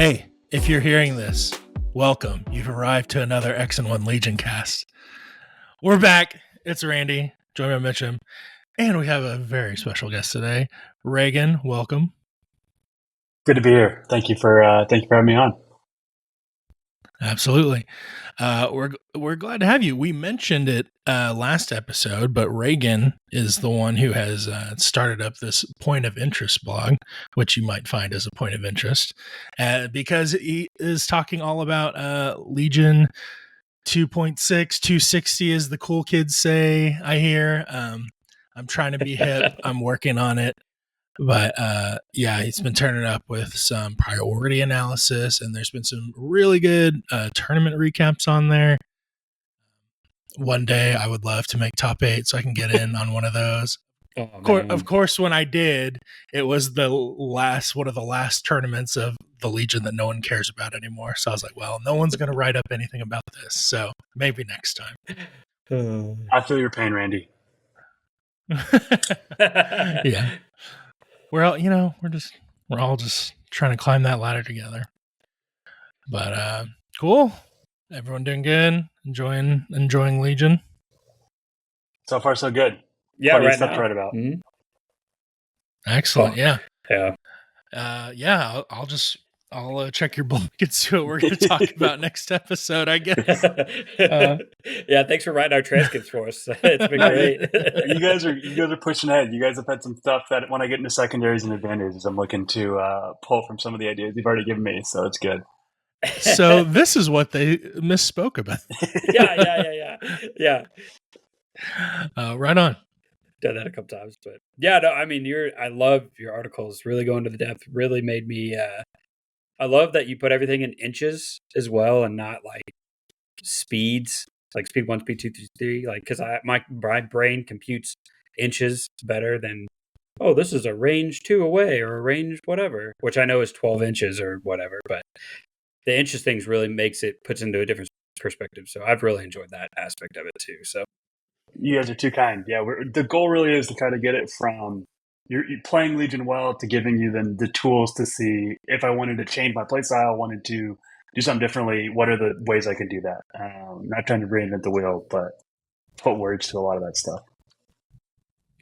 Hey, if you're hearing this, welcome. You've arrived to another X and One Legion cast. We're back. It's Randy, joined by Mitchem, and we have a very special guest today. Reagan, welcome. Good to be here. Thank you for having me on. Absolutely. We're glad to have you. We mentioned it last episode, but Reagan is the one who has started up this point of interest blog, which you might find as a point of interest, because he is talking all about Legion 2.6, 260, as the cool kids say. I hear. I'm trying to be hip. I'm working on it. But yeah, he's been turning up with some priority analysis, and there's been some really good tournament recaps on there. One day I would love to make top 8 so I can get in on one of those. Of course, when I did, it was one of the last tournaments of the Legion that no one cares about anymore. So I was like, well, no one's going to write up anything about this. So maybe next time. I feel your pain, Randy. Yeah. We're all just trying to climb that ladder together. But cool. Everyone doing good? Enjoying Legion? So far, so good. Yeah, Plenty right of stuff now. to write about. Mm-hmm. Excellent. Yeah. Yeah. I'll check your blog and see what we're going to talk about next episode, I guess. Yeah, thanks for writing our transcripts for us. It's been great. You guys are pushing ahead. You guys have had some stuff that when I get into secondaries and advantages, I'm looking to pull from some of the ideas you've already given me. So it's good. So this is what they misspoke about. Yeah. Right on. Done that a couple times, but yeah, no, I mean, I love your articles. Really going to the depth. Really made me. I love that you put everything in inches as well, and not like speeds, like speed 1, speed 2, speed 3. Like, because my brain computes inches better than, oh, this is a range 2 away or a range whatever, which I know is 12 inches or whatever. But the inches things really puts into a different perspective. So I've really enjoyed that aspect of it too. So you guys are too kind. Yeah, the goal really is to try to get it from you're playing Legion well to giving you then the tools to see if I wanted to change my play style, wanted to do something differently, what are the ways I can do that? Not trying to reinvent the wheel, but put words to a lot of that stuff.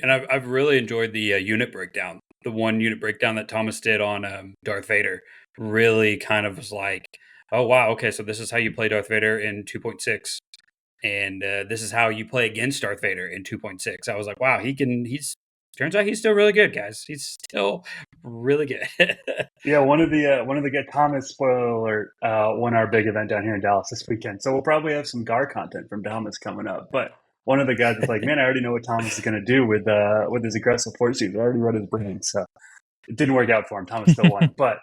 And I've really enjoyed the unit breakdown. The 1 unit breakdown that Thomas did on Darth Vader really kind of was like, oh, wow, okay, so this is how you play Darth Vader in 2.6. And this is how you play against Darth Vader in 2.6. I was like, wow, turns out he's still really good, guys. He's still really good. Yeah, one of the get Thomas spoiler won our big event down here in Dallas this weekend. So we'll probably have some GAR content from Thomas coming up. But one of the guys was like, man, I already know what Thomas is going to do with his aggressive force use. I already read his brain. So it didn't work out for him. Thomas still won. But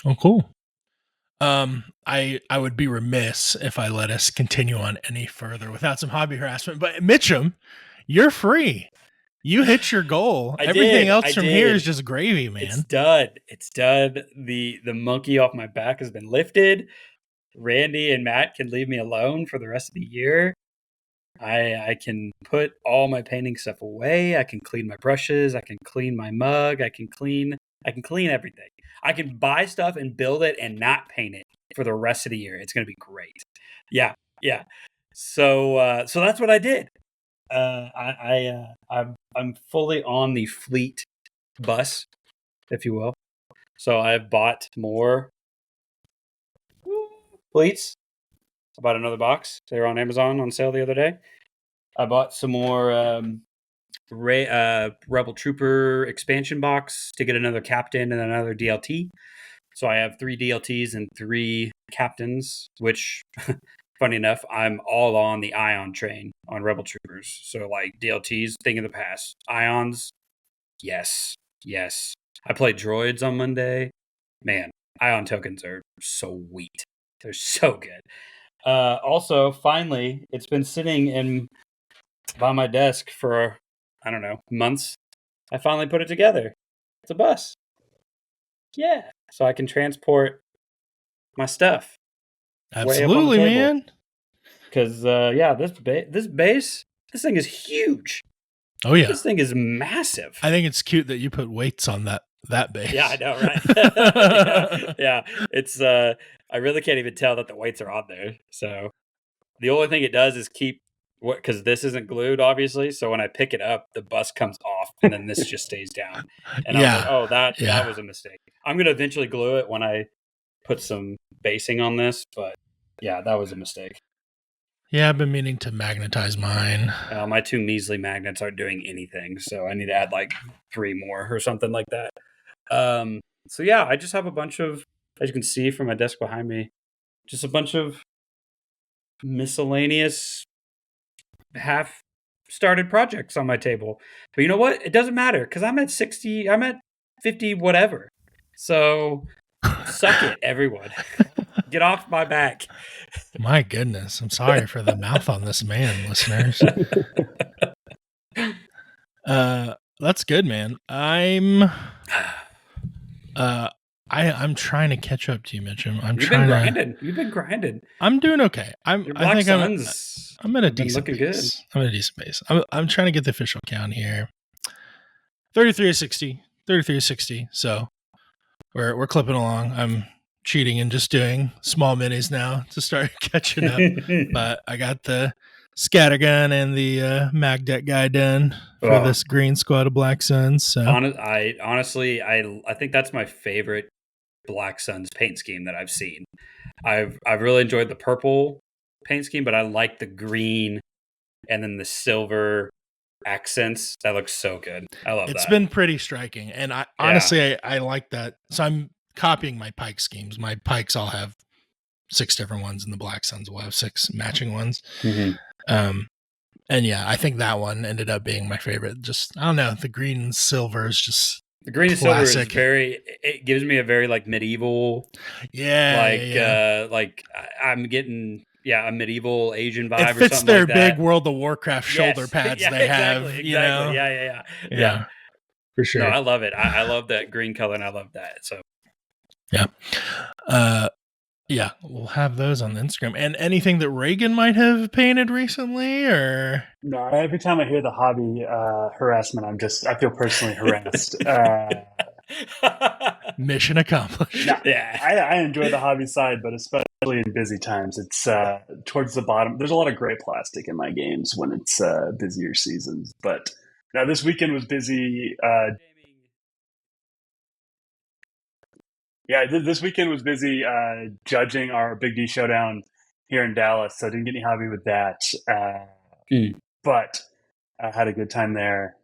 oh, cool. I would be remiss if I let us continue on any further without some hobby harassment. But Mitchem, you're free. You hit your goal. Everything else from here is just gravy, man. It's done. The monkey off my back has been lifted. Randy and Matt can leave me alone for the rest of the year. I can put all my painting stuff away. I can clean my brushes. I can clean my mug. I can clean everything. I can buy stuff and build it and not paint it for the rest of the year. It's going to be great. Yeah. So that's what I did. I'm fully on the fleet bus, if you will. So I've bought more fleets. I bought another box. They were on Amazon on sale the other day. I bought some more Rebel Trooper expansion box to get another captain and another DLT. So I have 3 DLTs and 3 captains, which, funny enough, I'm all on the Ion train on Rebel Troopers. So like DLTs, thing of the past. Ions, yes. I played droids on Monday. Man, Ion tokens are so sweet. They're so good. Also, finally, it's been sitting by my desk for, I don't know, months. I finally put it together. It's a bus. Yeah. So I can transport my stuff. Absolutely, man. Because, this base, this thing is huge. Oh yeah. This thing is massive. I think it's cute that you put weights on that base. Yeah, I know, right? yeah. It's I really can't even tell that the weights are on there. So the only thing it does is keep because this isn't glued, obviously. So when I pick it up, the bus comes off, and then this just stays down. And I was like, oh, that was a mistake. I'm gonna eventually glue it when I put some basing on this, but yeah, that was a mistake. Yeah, I've been meaning to magnetize mine. My 2 measly magnets aren't doing anything, so I need to add like 3 more or something like that. So yeah, I just have a bunch of, as you can see from my desk behind me, just a bunch of miscellaneous half-started projects on my table. But you know what? It doesn't matter because I'm at 50, whatever. So suck it, everyone. Get off my back. My goodness. I'm sorry for the mouth on this man, listeners. That's good, man. I'm trying to catch up to you, Mitchum. You've been grinding. I'm doing okay. I'm at a decent pace. I'm at a decent pace. I'm trying to get the official count here. 33 to 60. So we're clipping along. I'm cheating and just doing small minis now to start catching up. But I got the scattergun and the mag deck guy done for this green squad of Black Suns. So I honestly think that's my favorite Black Suns paint scheme that I've seen. I've really enjoyed the purple paint scheme, but I like the green and then the silver accents. That looks so good. I love that. It's been pretty striking, and honestly I like that. So I'm copying my pike schemes. My pikes all have 6 different ones, and the Black Suns will have 6 matching ones. Mm-hmm. And yeah, I think that one ended up being my favorite. Just, I don't know, the green and silver is just the green and classic. silver is it gives me a very like medieval, like I'm getting a medieval Asian vibe. It fits or something their like that. big World of Warcraft shoulder pads they have. Exactly. You know? Yeah. For sure. No, I love it. I love that green color, and I love that. So yeah, we'll have those on the Instagram. And anything that Reagan might have painted recently, or no? Every time I hear the hobby harassment, I feel personally harassed. Mission accomplished. No, I enjoy the hobby side, but especially in busy times, it's towards the bottom. There's a lot of gray plastic in my games when it's busier seasons. But now this weekend was busy. This weekend was busy judging our Big D showdown here in Dallas, so I didn't get any hobby with that. But I had a good time there.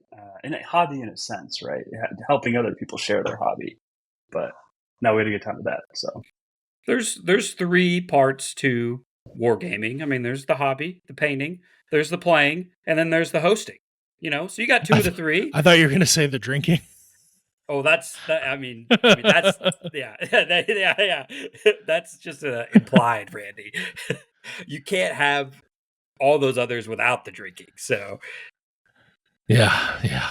In a hobby in a sense, right? Helping other people share their hobby. But no, we had a good time with that. So there's 3 parts to wargaming. I mean, there's the hobby, the painting, there's the playing, and then there's the hosting. You know, so you got 2 of the 3. I thought you were going to say the drinking. Oh, that's that's yeah. That's just implied, Randy. You can't have all those others without the drinking. So yeah.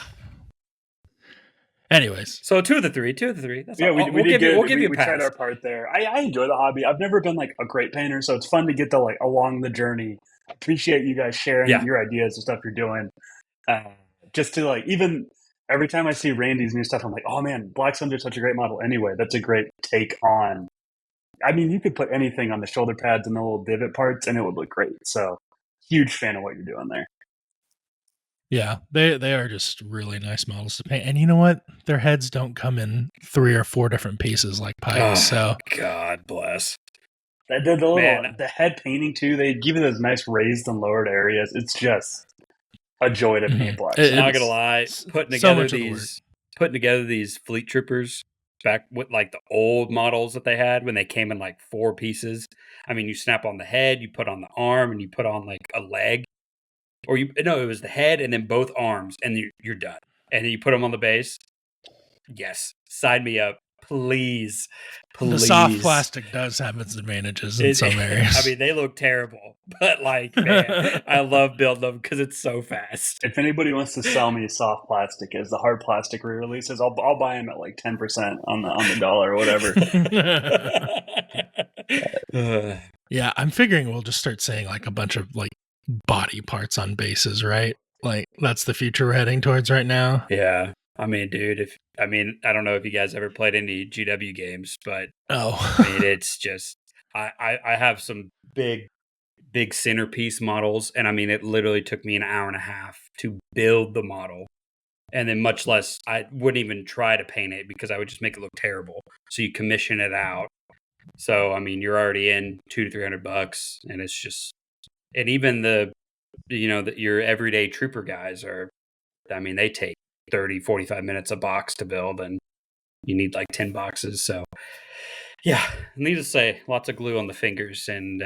Anyways, so 2 of the 3. That's we did good. We'll give you a pass. Tried our part there. I enjoy the hobby. I've never been like a great painter, so it's fun to get the along the journey. Appreciate you guys sharing your ideas and stuff you're doing. Just to even. Every time I see Randy's new stuff, I'm like, oh man, Black Suns are such a great model anyway. That's a great take on. I mean, you could put anything on the shoulder pads and the little divot parts and it would look great. So, huge fan of what you're doing there. Yeah, they are just really nice models to paint. And you know what? Their heads don't come in 3 or 4 different pieces like pikes. So God bless. The head painting too, they give you those nice raised and lowered areas. It's just a joy to paint Black Suns. I'm not gonna lie, putting together these Fleet Troopers back with like the old models that they had when they came in like 4 pieces. I mean, you snap on the head, you put on the arm, and you put on like a leg, or it was the head and then both arms, and you're done. And then you put them on the base. Yes, sign me up. Please. The soft plastic does have its advantages in some areas. I mean, they look terrible, but man, I love building them because it's so fast. If anybody wants to sell me soft plastic as the hard plastic re-releases, I'll buy them at like 10% on the dollar or whatever. Yeah, I'm figuring we'll just start saying like a bunch of like body parts on bases, right? Like that's the future we're heading towards right now. Yeah. I mean, dude, I don't know if you guys ever played any GW games, but Oh, I mean, it's just I have some big centerpiece models, and I mean, it literally took me an hour and a half to build the model, and then much less I wouldn't even try to paint it because I would just make it look terrible. So you commission it out. So I mean, you're already in $200 to $300, and it's just, and even your everyday trooper guys are, I mean, they take 30, 45 minutes a box to build, and you need like 10 boxes. So yeah, needless to say, lots of glue on the fingers, and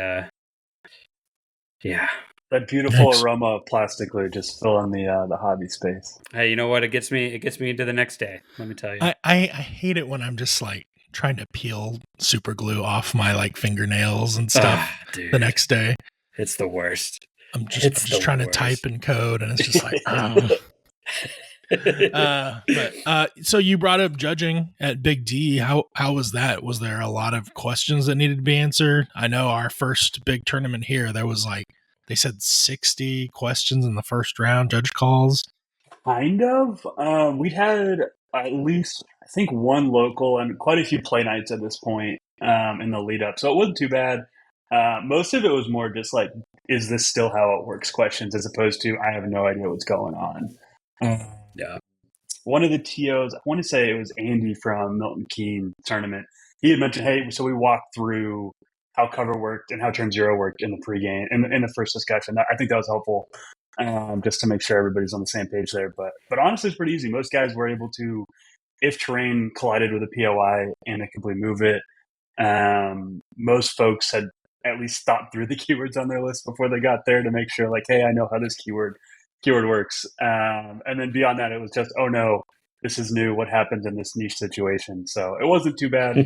yeah. That beautiful aroma of plastic glue just filling the hobby space. Hey, you know what? It gets me into the next day. Let me tell you. I hate it when I'm just like trying to peel super glue off my like fingernails and stuff the next day. It's the worst. I'm just trying to type and code, and it's just like, so you brought up judging at Big D. How was that? Was there a lot of questions that needed to be answered? I know our first big tournament here, there was like, they said 60 questions in the first round, judge calls. Kind of. We had at least, I think, one local and quite a few play nights at this point in the lead up. So it wasn't too bad. Most of it was more just like, is this still how it works questions, as opposed to, I have no idea what's going on. Yeah. One of the TOs, I want to say it was Andy from Milton Keynes tournament. He had mentioned, hey, so we walked through how cover worked and how turn zero worked in the pregame, in the first discussion. I think that was helpful, just to make sure everybody's on the same page there. But honestly, it's pretty easy. Most guys were able to, if terrain collided with a POI and it could move it, most folks had at least thought through the keywords on their list before they got there to make sure, like, hey, I know how this keyword works. And then beyond that, it was just, oh no, this is new. What happens in this niche situation? So it wasn't too bad.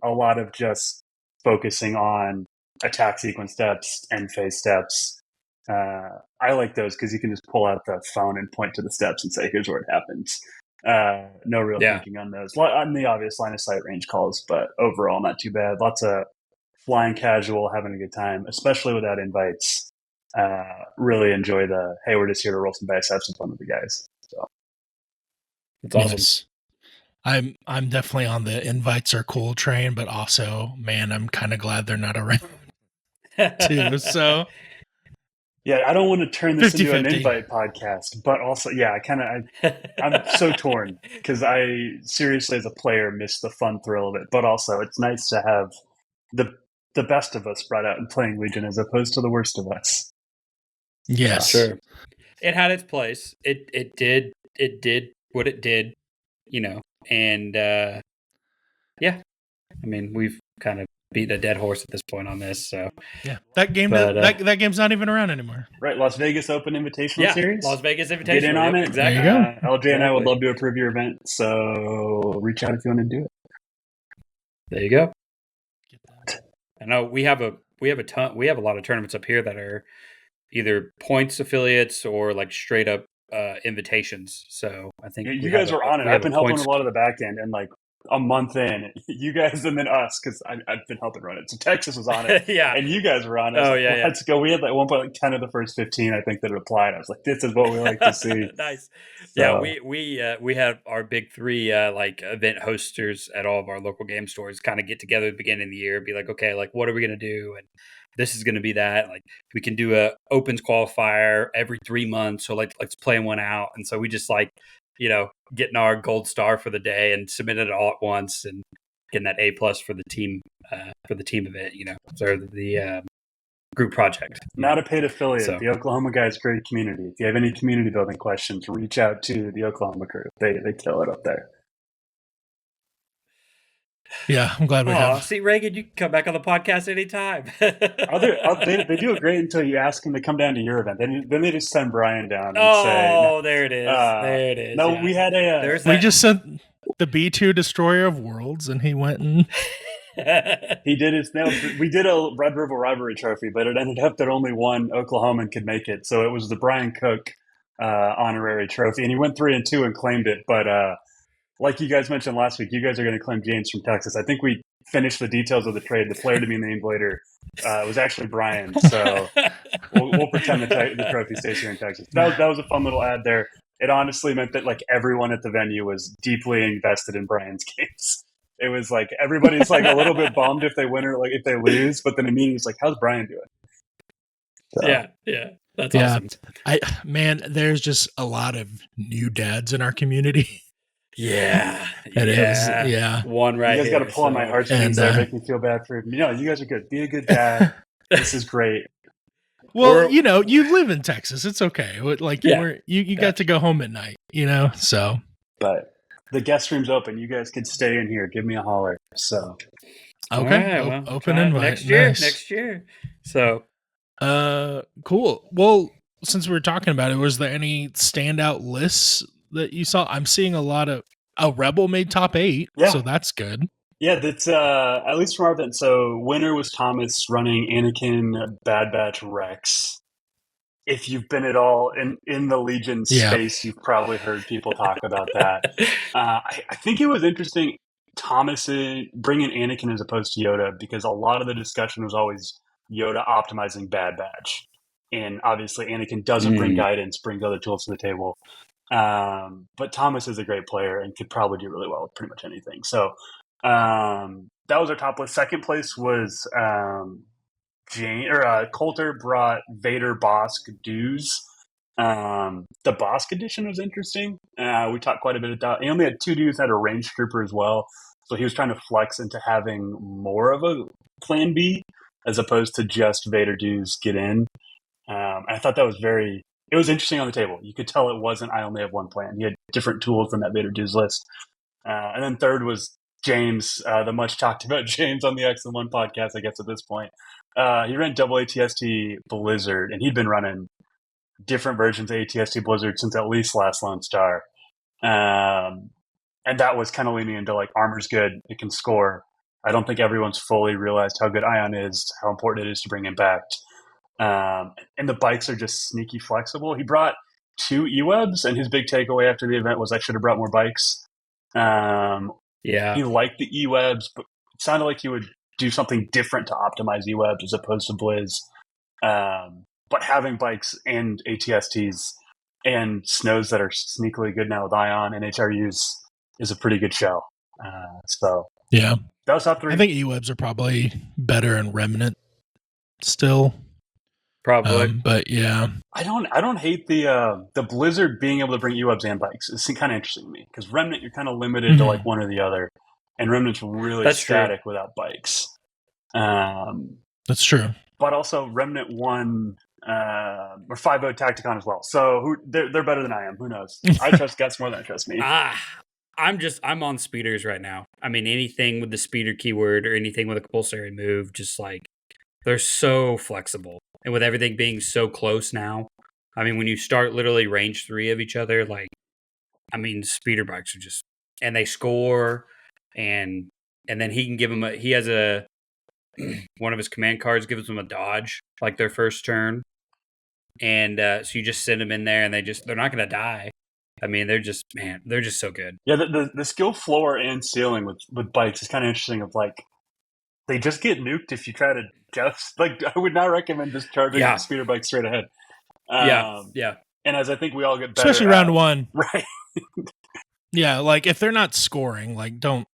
A lot of just focusing on attack sequence steps and phase steps. I like those because you can just pull out the phone and point to the steps and say, here's where it happens. No real thinking on those. On the obvious line of sight range calls, but overall not too bad. Lots of flying casual, having a good time, especially without invites. Really enjoy the, hey, we're just here to roll some dice, have some fun with the guys. So it's awesome. Yes. I'm definitely on the invites are cool train, but also, man, I'm kind of glad they're not around too. So yeah, I don't want to turn this 50-50. into an invite podcast, but also, yeah, I'm so torn because I seriously, as a player, miss the fun thrill of it. But also, it's nice to have the best of us brought out and playing Legion as opposed to the worst of us. Yes, sure. It had its place. It did what it did, and yeah. I mean, we've kind of beat a dead horse at this point on this. So yeah, that that game's not even around anymore. Right, Las Vegas Open Invitational Series. Las Vegas Invitational. Get in on it. Exactly. There you go. LJ and I would love to approve your event, so reach out if you want to do it. There you go. I know we have a lot of tournaments up here that are either points affiliates or like straight up invitations. So I think you guys are on it. I've been helping a lot of the back end, and like a month in, you guys and then us, because I've been helping run it. So Texas was on it, yeah, and you guys were on it. Oh like, yeah, let's go. We had like 1 point, like 10 of the first 15, I think, that applied. I was like, this is what we like to see. Nice. So, yeah, we have our big three like event hosters at all of our local game stores kind of get together at the beginning of the year, be like, okay, like what are we gonna do? And this is going to be that. Like we can do a opens qualifier every 3 months. So like, let's play one out. And so we just like, getting our gold star for the day and submit it all at once and getting that A+ for the team event, or the group project. Not a paid affiliate. So, the Oklahoma guys, great community. If you have any community building questions, reach out to the Oklahoma crew. They kill it up there. Yeah, I'm glad we have. See, Reagan, you can come back on the podcast anytime. They do it great until you ask them to come down to your event. Then they just send Brian down and say, "Oh, there it is. There it is." No, yeah. We had we just sent the B2 Destroyer of Worlds, and he went and he did his nails. We did a Red River Rivalry Trophy, but it ended up that only one Oklahoman could make it. So it was the Brian Cook honorary trophy, and he went 3-2 and claimed it. But like you guys mentioned last week, you guys are going to claim James from Texas. I think we finish the details of the trade, the player to be named later was actually Brian. So we'll pretend the trophy stays here in Texas. That was a fun little ad there. It honestly meant that like everyone at the venue was deeply invested in Brian's games. It was like everybody's like a little bit bummed if they win or like if they lose, but then immediately it's like, how's Brian doing? So. Yeah. That's awesome. There's just a lot of new dads in our community. Yeah. One right here. You guys got to pull on my heartstrings there, make me feel bad for him. You guys are good. Be a good dad. This is great. Well, you live in Texas. It's okay. Like you got to go home at night, so. But the guest room's open. You guys could stay in here. Give me a holler. So. Okay. Right, open invite. Next year. So. Cool. Well, since we were talking about it, was there any standout lists that you saw? I'm seeing a lot of Rebel made top 8, so that's good. Yeah, that's at least from our event. So winner was Thomas running Anakin, Bad Batch, Rex. If you've been at all in the Legion space, you've probably heard people talk about that. I think it was interesting, Thomas bringing Anakin as opposed to Yoda, because a lot of the discussion was always Yoda optimizing Bad Batch. And obviously Anakin doesn't bring guidance, brings other tools to the table. But Thomas is a great player and could probably do really well with pretty much anything. So that was our top list. Second place was Coulter brought Vader Bosk dues. The Bosk edition was interesting. We talked quite a bit about. He only had 2 dudes, had a range trooper as well. So he was trying to flex into having more of a plan B as opposed to just Vader dues get in. And I thought that was it was interesting on the table. You could tell it wasn't, I only have one plan. He had different tools than that Vader dues list. And then third was James, the much talked about James on the X&1 podcast, I guess at this point. He ran double ATST Blizzard, and he'd been running different versions of ATST Blizzard since at least last Lone Star. And that was kind of leaning into like armor's good, it can score. I don't think everyone's fully realized how good Ion is, how important it is to bring impact. And the bikes are just sneaky flexible. He brought 2 E-Webs, and his big takeaway after the event was I should have brought more bikes. He liked the E-Webs, but it sounded like he would do something different to optimize E-Webs as opposed to Blizz. But having bikes and ATSTs and snows that are sneakily good now with Ion and HRUs is a pretty good show. Yeah. That was top 3. I think E-Webs are probably better in Remnant still. Probably. But yeah. I don't hate the Blizzard being able to bring E-Webs and bikes. It's kind of interesting to me because Remnant, you're kind of limited to like one or the other, and Remnant's really static without bikes. That's true. But also Remnant won or 5-0 Tacticon as well. So they're better than I am. Who knows? I trust Guts more than I trust me. I'm on speeders right now. I mean, anything with the speeder keyword or anything with a compulsory move, just like they're so flexible. And with everything being so close now, I mean, when you start literally range 3 of each other, like, I mean, speeder bikes are just, and they score, and then he can give him he has one of his command cards gives them a dodge, like their first turn. And so you just send them in there and they're not going to die. I mean, they're just so good. Yeah, the skill floor and ceiling with bikes is kind of interesting of like, they just get nuked if you try to just, like, I would not recommend just charging a speeder bike straight ahead. Yeah. And as I think we all get better. Especially round 1. Right. Yeah, like if they're not scoring, like don't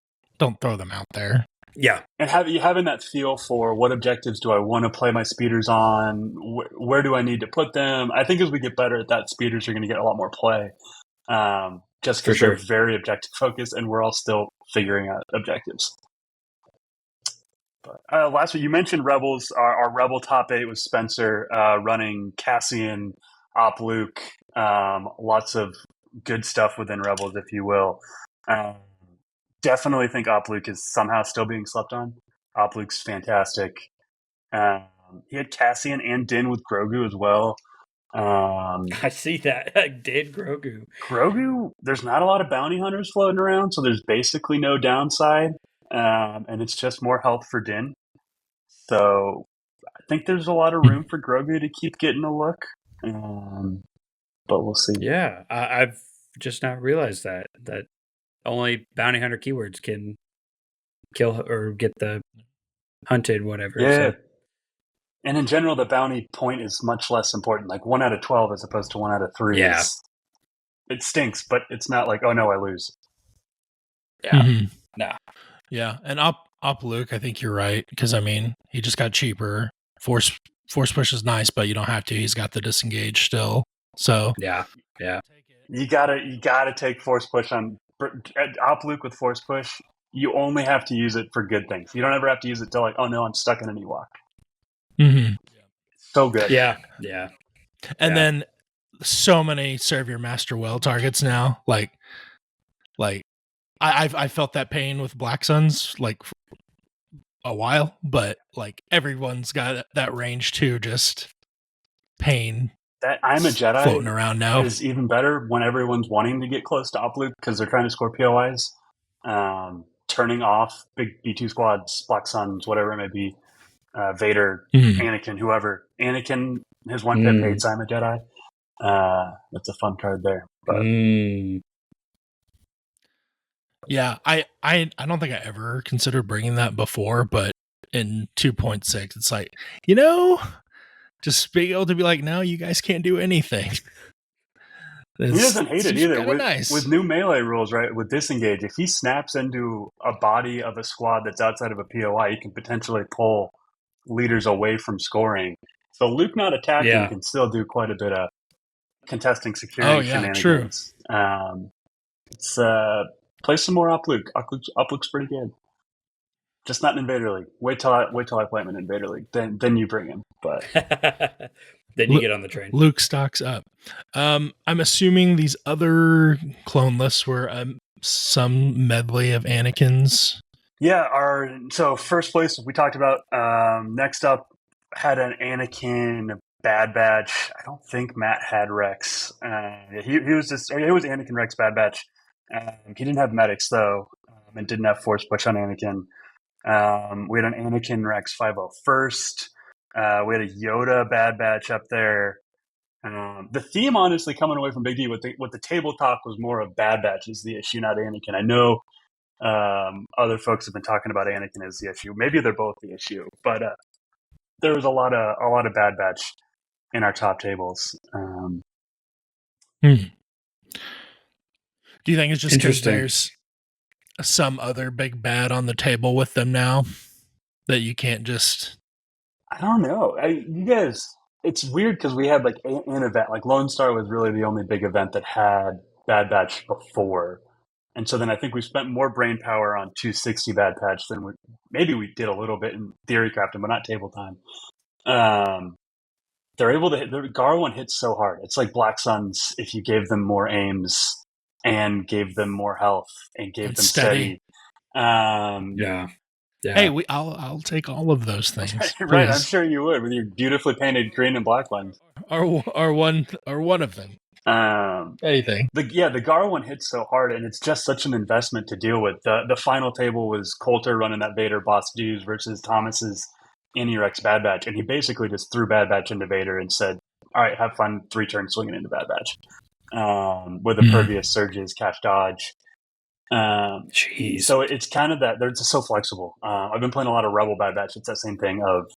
throw them out there. Yeah. And having that feel for what objectives do I want to play my speeders on? Where do I need to put them? I think as we get better at that, speeders are going to get a lot more play. Just because they're very objective focused and we're all still figuring out objectives. But, last week, you mentioned Rebels. Our Rebel top 8 was Spencer running Cassian, Op Luke. Lots of good stuff within Rebels, if you will. Definitely think Op Luke is somehow still being slept on. Op Luke's fantastic. He had Cassian and Din with Grogu as well. I see that. Din Grogu. Grogu, there's not a lot of bounty hunters floating around, so there's basically no downside. And it's just more health for Din. So I think there's a lot of room for Grogu to keep getting a look. But we'll see. Yeah, I've just not realized that only bounty hunter keywords can kill or get the hunted, whatever. Yeah. So. And in general, the bounty point is much less important. Like 1 out of 12 as opposed to 1 out of 3 it stinks, but it's not like, oh no, I lose. Yeah. Mhm. Nah. Yeah, and up Luke, I think you're right, because I mean he just got cheaper. Force push is nice, but you don't have to. He's got the disengage still. So Yeah. You gotta take force push on op Luke with force push. You only have to use it for good things. You don't ever have to use it to like, oh no, I'm stuck in an Ewok. Mhm. So good. Yeah. And then so many serve your master well targets now. Like I felt that pain with Black Suns like for a while, but like everyone's got that range too. Just pain. That I'm a Jedi floating around now is even better when everyone's wanting to get close to op Luke because they're trying to score POIs. Turning off big B2 squads, Black Suns, whatever it may be, Vader, Anakin, whoever. Anakin has 1 pip hates I'm a Jedi. That's a fun card there. But yeah, I don't think I ever considered bringing that before, but in 2.6, it's like, just being able to be like, no, you guys can't do anything. He doesn't hate it either. Nice. With new melee rules, right? With disengage, if he snaps into a body of a squad that's outside of a POI, he can potentially pull leaders away from scoring. So Luke not attacking can still do quite a bit of contesting security shenanigans. True. It's play some more op Luke. Op Luke's pretty good. Just not in Invader League. Wait till I play him in Invader League. Then you bring him. But then you get on the train. Luke stocks up. I'm assuming these other clone lists were some medley of Anakins. Yeah, so first place we talked about. Next up had an Anakin Bad Batch. I don't think Matt had Rex. He was Anakin Rex Bad Batch. He didn't have medics though, and didn't have force push on Anakin. We had an Anakin Rex 501st. We had a Yoda Bad Batch up there. The theme, honestly, coming away from Big D, what the table talk was more of Bad Batch is the issue, not Anakin. I know other folks have been talking about Anakin as the issue. Maybe they're both the issue, but there was a lot of Bad Batch in our top tables. Do you think it's just because there's some other big bad on the table with them now that you can't just... I don't know. You guys, it's weird because we had like an event, like Lone Star was really the only big event that had Bad Batch before. And so then I think we spent more brain power on 260 Bad Batch than maybe we did a little bit in theory crafting, but not table time. They're able to hit, the Gar one hits so hard. It's like Black Suns if you gave them more aims and gave them more health and gave them steady. Yeah. Hey, I'll take all of those things. Right, I'm sure you would with your beautifully painted green and black ones. Or one of them. Anything. The Gar one hits so hard, and it's just such an investment to deal with. The final table was Coulter running that Vader Boss Dues versus Thomas's Anti-Rex Bad Batch, and he basically just threw Bad Batch into Vader and said, all right, have fun 3 turns swinging into Bad Batch. With Impervious Surges, Cash Dodge. So it's kind of that, they're just so flexible. I've been playing a lot of Rebel Bad Batch. It's that same thing of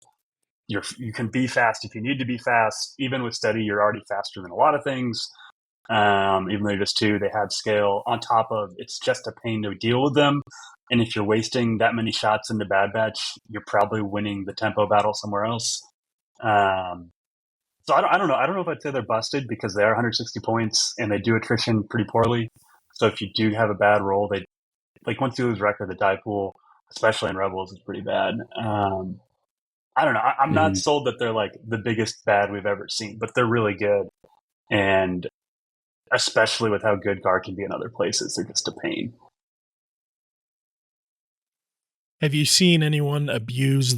you can be fast if you need to be fast. Even with steady, you're already faster than a lot of things. Even though you're just 2, they have scale. On top of, it's just a pain to deal with them. And if you're wasting that many shots into Bad Batch, you're probably winning the tempo battle somewhere else. So I don't know. I don't know if I'd say they're busted because they are 160 points and they do attrition pretty poorly. So if you do have a bad roll, they like once you lose record, the die pool, especially in Rebels, is pretty bad. I don't know. I'm not sold that they're like the biggest bad we've ever seen, but they're really good. And especially with how good Gar can be in other places, they're just a pain. Have you seen anyone abuse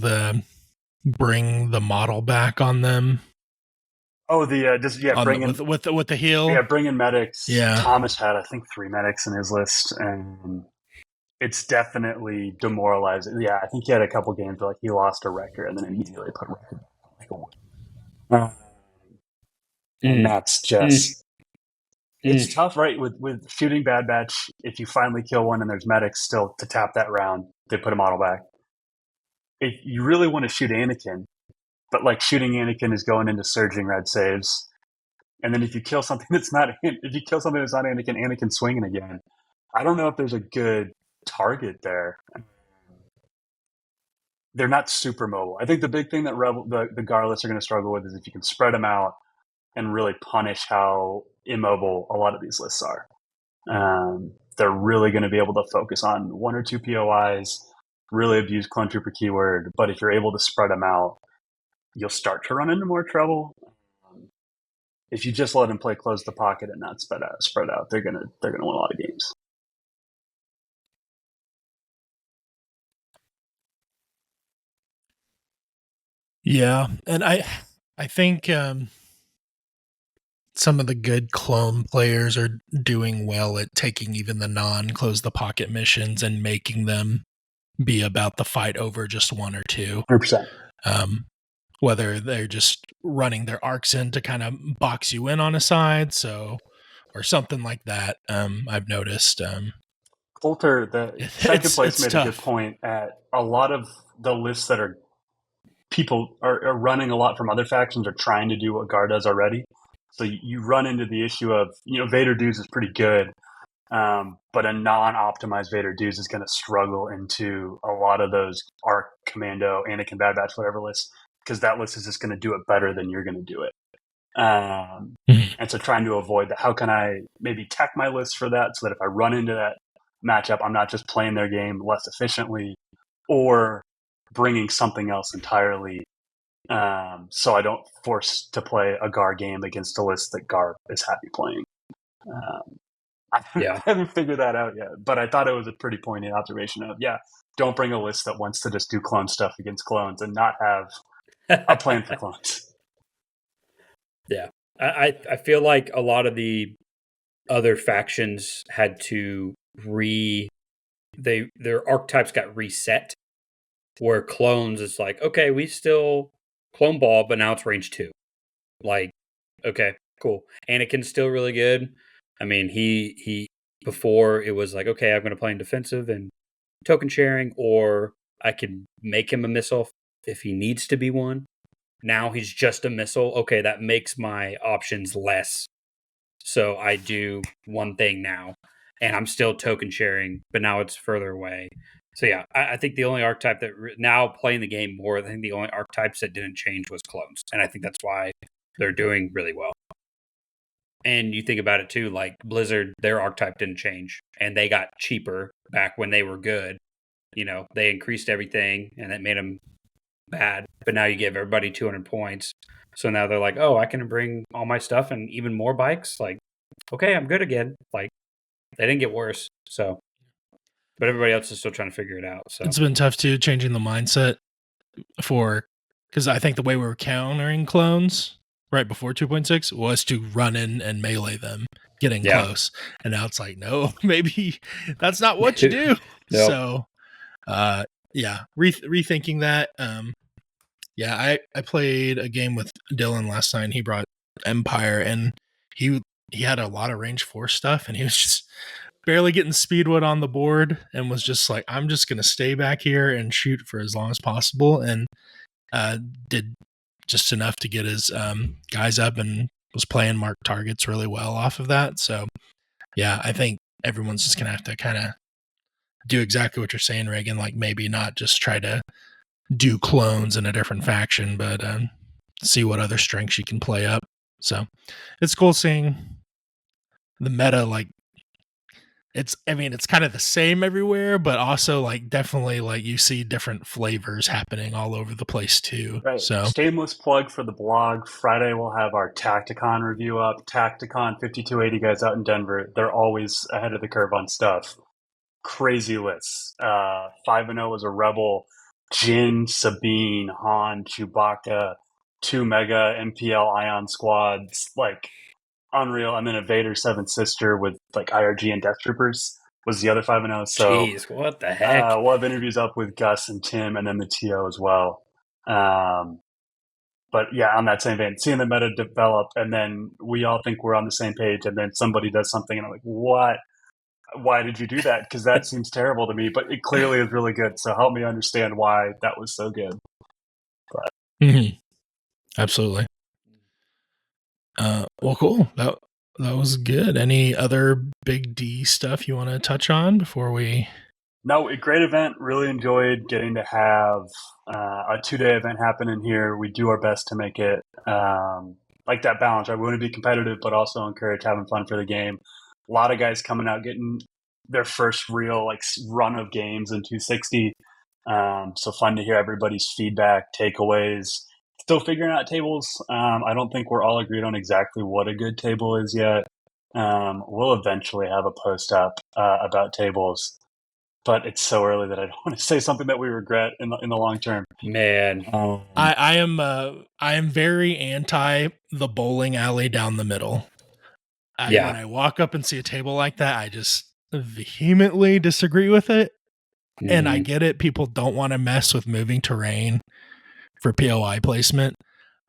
bring the model back on them? Oh, bringing with the heal. Yeah, bringing medics. Yeah, Thomas had I think 3 medics in his list, and it's definitely demoralizing. Yeah, I think he had a couple games where like he lost a record and then immediately put record. And that's just It's tough, right? With shooting Bad Batch, if you finally kill one and there's medics still to tap that round, they put a model back. If you really want to shoot Anakin, but like shooting Anakin is going into surging red saves, and then if you kill something that's not Anakin, Anakin's swinging again. I don't know if there's a good target there. They're not super mobile. I think the big thing that the Garlists are going to struggle with is if you can spread them out and really punish how immobile a lot of these lists are. They're really going to be able to focus on one or two POIs, really abuse Clone Trooper keyword, but if you're able to spread them out, you'll start to run into more trouble. If you just let them play close the pocket and not spread out, they're gonna win a lot of games. Yeah, and I think some of the good clone players are doing well at taking even the non-close the pocket missions and making them be about the fight over just one or two. 100%. Whether they're just running their arcs in to kind of box you in on a side, or something like that. I've noticed. Coulter, the second place, made tough. a good point at a lot of the lists that are people are running a lot from other factions are trying to do what Gar does already. So you run into the issue of, Vader Dues is pretty good, but a non-optimized Vader Dues is going to struggle into a lot of those Arc, Commando, Anakin, Bad Batch, whatever lists, because that list is just going to do it better than you're going to do it. And so trying to avoid that, how can I maybe tech my list for that so that if I run into that matchup, I'm not just playing their game less efficiently or bringing something else entirely, so I don't force to play a Gar game against a list that Gar is happy playing. I haven't figured that out yet, but I thought it was a pretty poignant observation of, don't bring a list that wants to just do clone stuff against clones and not have a plan for clones. Yeah. I feel like a lot of the other factions had to their archetypes got reset, where clones is like, okay, we still clone ball, but now it's range 2. Like, okay, cool. Anakin's still really good. I mean, he before it was like, okay, I'm going to play in defensive and token sharing, or I can make him a missile if he needs to be one. Now he's just a missile. Okay, that makes my options less. So I do one thing now, and I'm still token sharing, but now it's further away. So yeah, I think the only archetype that now playing the game more, I think the only archetypes that didn't change was clones, and I think that's why they're doing really well. And you think about it too, like Blizzard, their archetype didn't change, and they got cheaper back when they were good. They increased everything, and that made them bad. But now you give everybody 200 points, so now they're like, oh, I can bring all my stuff and even more bikes. Like, okay, I'm good again. Like, they didn't get worse. So. But everybody else is still trying to figure it out. So it's been tough too, changing the mindset because I think the way we were countering clones right before 2.6 was to run in and melee them, getting close. And now it's like, no, maybe that's not what you do. Yep. So, rethinking that. I played a game with Dylan last night. And he brought Empire, and he had a lot of range 4 stuff, and he was just barely getting Speedwood on the board and was just like, I'm just going to stay back here and shoot for as long as possible. And did just enough to get his guys up and was playing marked targets really well off of that. So, I think everyone's just going to have to kind of do exactly what you're saying, Reagan, like maybe not just try to do clones in a different faction, but see what other strengths you can play up. So it's cool seeing the meta, like, it's kind of the same everywhere, but also like definitely like you see different flavors happening all over the place too. Right. So shameless plug for the blog. Friday we'll have our Tacticon review up. Tacticon 5280 guys out in Denver. They're always ahead of the curve on stuff. Crazy lists. 5-0 was a Rebel. Jin, Sabine, Han, Chewbacca, 2 Mega MPL Ion squads. Like, unreal. I'm in a Vader 7 Sister with like IRG and Death Troopers was the other 5-0. So, jeez, what the heck? We'll have interviews up with Gus and Tim, and then the TO as well. But yeah, on that same vein, seeing the meta develop, and then we all think we're on the same page, and then somebody does something, and I'm like, what? Why did you do that? Because that seems terrible to me, but it clearly is really good. So help me understand why that was so good. Absolutely. Well, cool. That was good. Any other big D stuff you want to touch on before we? No, a great event. Really enjoyed getting to have a 2-day event happen in here. We do our best to make it like that balance. Right? We want to be competitive, but also encourage having fun for the game. A lot of guys coming out getting their first real like run of games in 260. So fun to hear everybody's feedback, takeaways. Still figuring out tables. I don't think we're all agreed on exactly what a good table is yet. We'll eventually have a post up about tables, but it's so early that I don't want to say something that we regret in the long term. Man, I am very anti the bowling alley down the middle. When I walk up and see a table like that, I just vehemently disagree with it. Mm-hmm. And I get it. People don't want to mess with moving terrain for POI placement,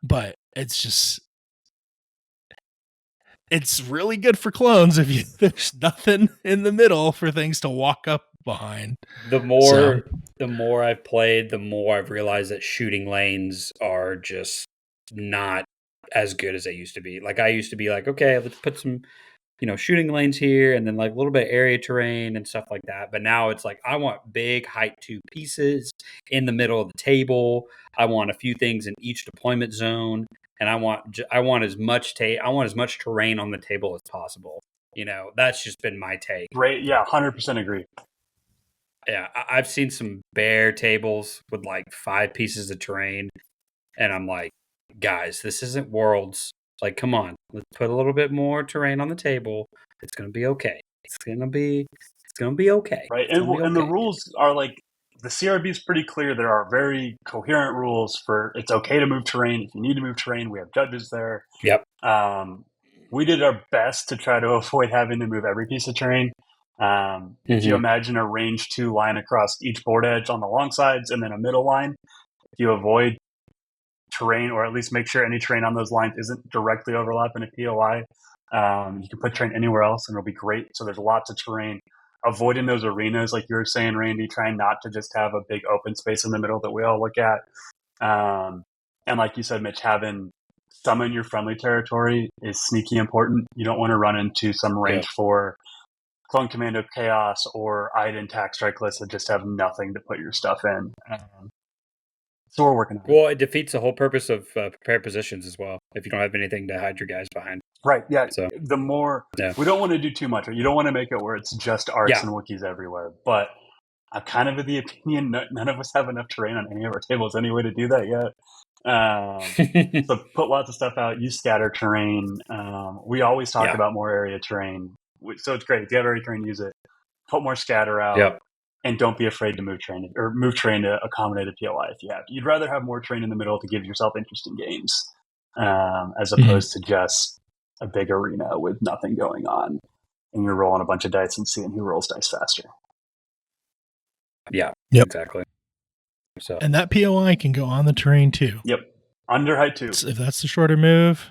but it's really good for clones if there's nothing in the middle for things to walk up behind. The more I've played, the more I've realized that shooting lanes are just not as good as they used to be. Like I used to be like, okay, let's put some, shooting lanes here and then like a little bit of area terrain and stuff like that. But now it's like, I want big height 2 pieces in the middle of the table. I want a few things in each deployment zone. And I want as much terrain on the table as possible. That's just been my take. Right. Yeah. 100% agree. Yeah. I've seen some bare tables with like 5 pieces of terrain. And I'm like, guys, this isn't Worlds. Like, come on, let's put a little bit more terrain on the table. It's going to be okay. It's going to be okay. Right. And the rules are like, the CRB is pretty clear. There are very coherent rules for it's okay to move terrain. If you need to move terrain, we have judges there. Yep. We did our best to try to avoid having to move every piece of terrain. If you imagine a range 2 line across each board edge on the long sides and then a middle line, if you avoid terrain, or at least make sure any terrain on those lines isn't directly overlapping a POI, you can put terrain anywhere else and it'll be great. So there's lots of terrain. Avoiding those arenas, like you were saying, Randy, trying not to just have a big open space in the middle that we all look at. And like you said, Mitch, having some in your friendly territory is sneaky important. You don't want to run into some range 4 Clone Commando Chaos or Iden Tac Strike list that just have nothing to put your stuff in. So we're working on it. Well, it defeats the whole purpose of prepared positions as well, if you don't have anything to hide your guys behind. Right, yeah. So we don't want to do too much. You don't want to make it where it's just arcs and Wookiees everywhere. But I'm kind of of the opinion none of us have enough terrain on any of our tables anyway to do that yet. So put lots of stuff out, use scatter terrain. We always talk about more area terrain. So it's great. If you have area terrain, use it. Put more scatter out. Yep. And don't be afraid to move terrain to accommodate a POI if you have. You'd rather have more terrain in the middle to give yourself interesting games as opposed to just a big arena with nothing going on and you're rolling a bunch of dice and seeing who rolls dice faster. Yeah, exactly. So, and that POI can go on the terrain too. Yep. Under height 2. If that's the shorter move,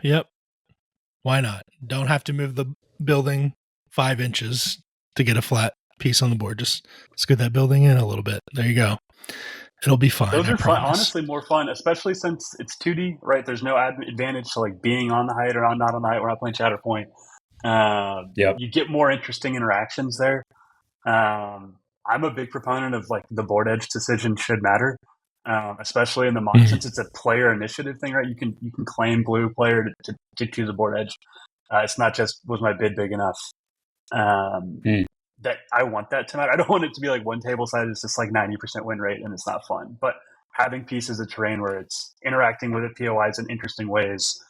why not? Don't have to move the building 5 inches to get a flat piece on the board. Just scoot that building in a little bit. There you go. It'll be fine. Those are fun, honestly more fun, especially since it's 2D, right? There's no advantage to like being on the height or not on the height. We're not playing Shatterpoint. You get more interesting interactions there. I'm a big proponent of like the board edge decision should matter, especially in the mod since it's a player initiative thing, right? You can claim blue player to choose a board edge. It's not just was my bid big enough. That I want that to matter. I don't want it to be like one table side is just like 90% win rate and it's not fun. But having pieces of terrain where it's interacting with the POIs in interesting ways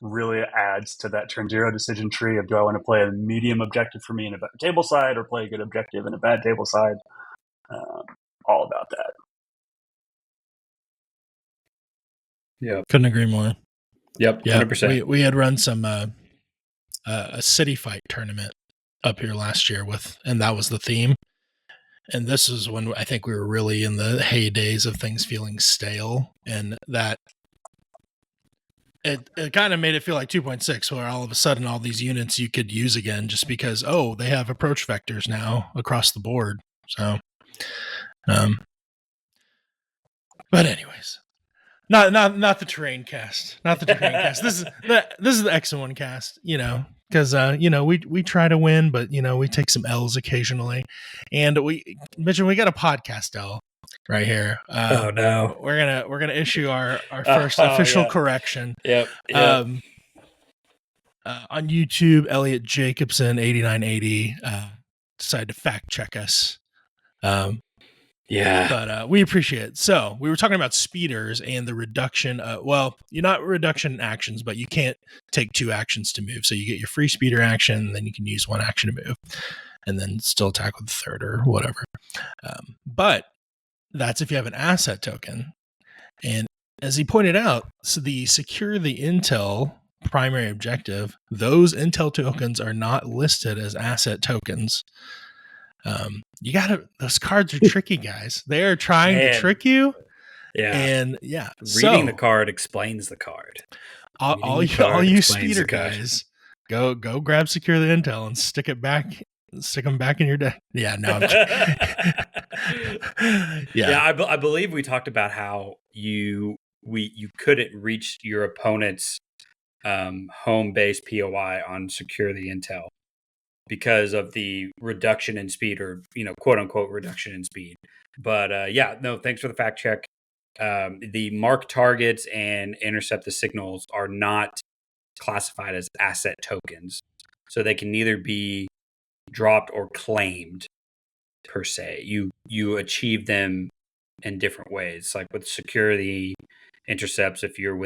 really adds to that turn 0 decision tree of do I want to play a medium objective for me in a better table side or play a good objective in a bad table side. All about that. Yeah. Couldn't agree more. Yep. 100%. We had run some a city fight tournament up here last year and that was the theme. And this is when I think we were really in the heydays of things feeling stale, and that it kind of made it feel like 2.6, where all of a sudden all these units you could use again just because they have approach vectors now across the board. So, but anyways, not the terrain cast, not the terrain cast. This is the X1 cast, because we try to win, but we take some L's occasionally, and Mitchell, we got a podcast L right here. Oh no, we're gonna issue our first official correction. Yep. On YouTube, Elliot Jacobson 8980 decided to fact check us. But we appreciate it. So we were talking about speeders and the reduction. You're not reduction in actions, but you can't take 2 actions to move. So you get your free speeder action, and then you can use 1 action to move, and then still attack with the 3rd or whatever. But that's if you have an asset token. And as he pointed out, so the secure the intel primary objective, those intel tokens are not listed as asset tokens. Those cards are tricky, guys. They are trying to trick you. Yeah. And reading the card explains the card. All you speeder guys, go grab secure the intel and stick them back in your deck. Yeah, no. I believe we talked about how you couldn't reach your opponent's home base POI on secure the intel because of the reduction in speed, or quote unquote reduction in speed. But thanks for the fact check. The mark targets and intercept the signals are not classified as asset tokens, so they can neither be dropped or claimed per se. You achieve them in different ways, like with security intercepts. If you're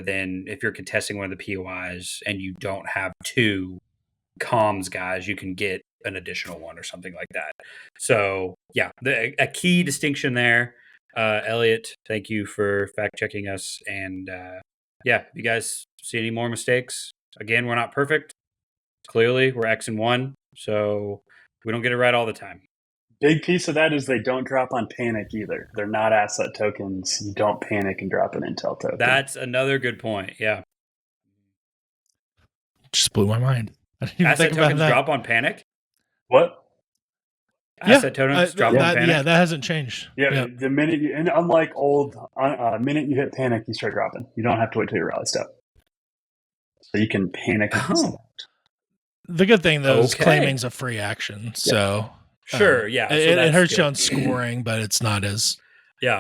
contesting one of the POIs and you don't have 2 comms guys, you can get an additional 1 or something like that. So a key distinction there. Elliot, thank you for fact checking us. And if you guys see any more mistakes, again, we're not perfect. Clearly, we're X and 1, so we don't get it right all the time. Big piece of that is they don't drop on panic either. They're not asset tokens. You don't panic and drop an intel token. That's another good point. Yeah. Just blew my mind. I didn't even asset think about tokens that. drop on panic? What? Asset tokens drop on panic? Yeah, that hasn't changed. Yeah, the minute and unlike old, minute you hit panic, you start dropping. You don't have to wait till your rally step. So you can panic. The good thing, though, is claiming's a free action. So sure, it hurts you on scoring, but it's not as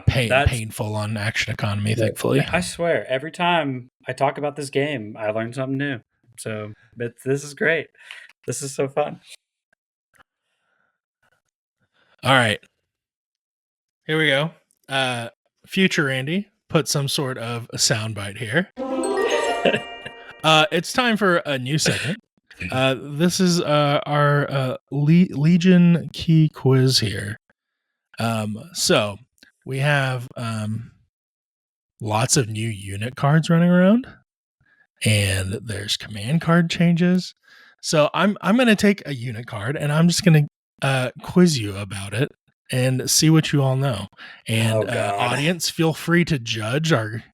painful on action economy, thankfully. I swear, every time I talk about this game, I learn something new. So this is great. This is so fun. All right. Here we go. Future Randy put some sort of a soundbite here. It's time for a new segment. This is our Legion key quiz here. So we have lots of new unit cards running around, and there's command card changes. So I'm going to take a unit card, and I'm just going to quiz you about it and see what you all know. And audience, feel free to judge our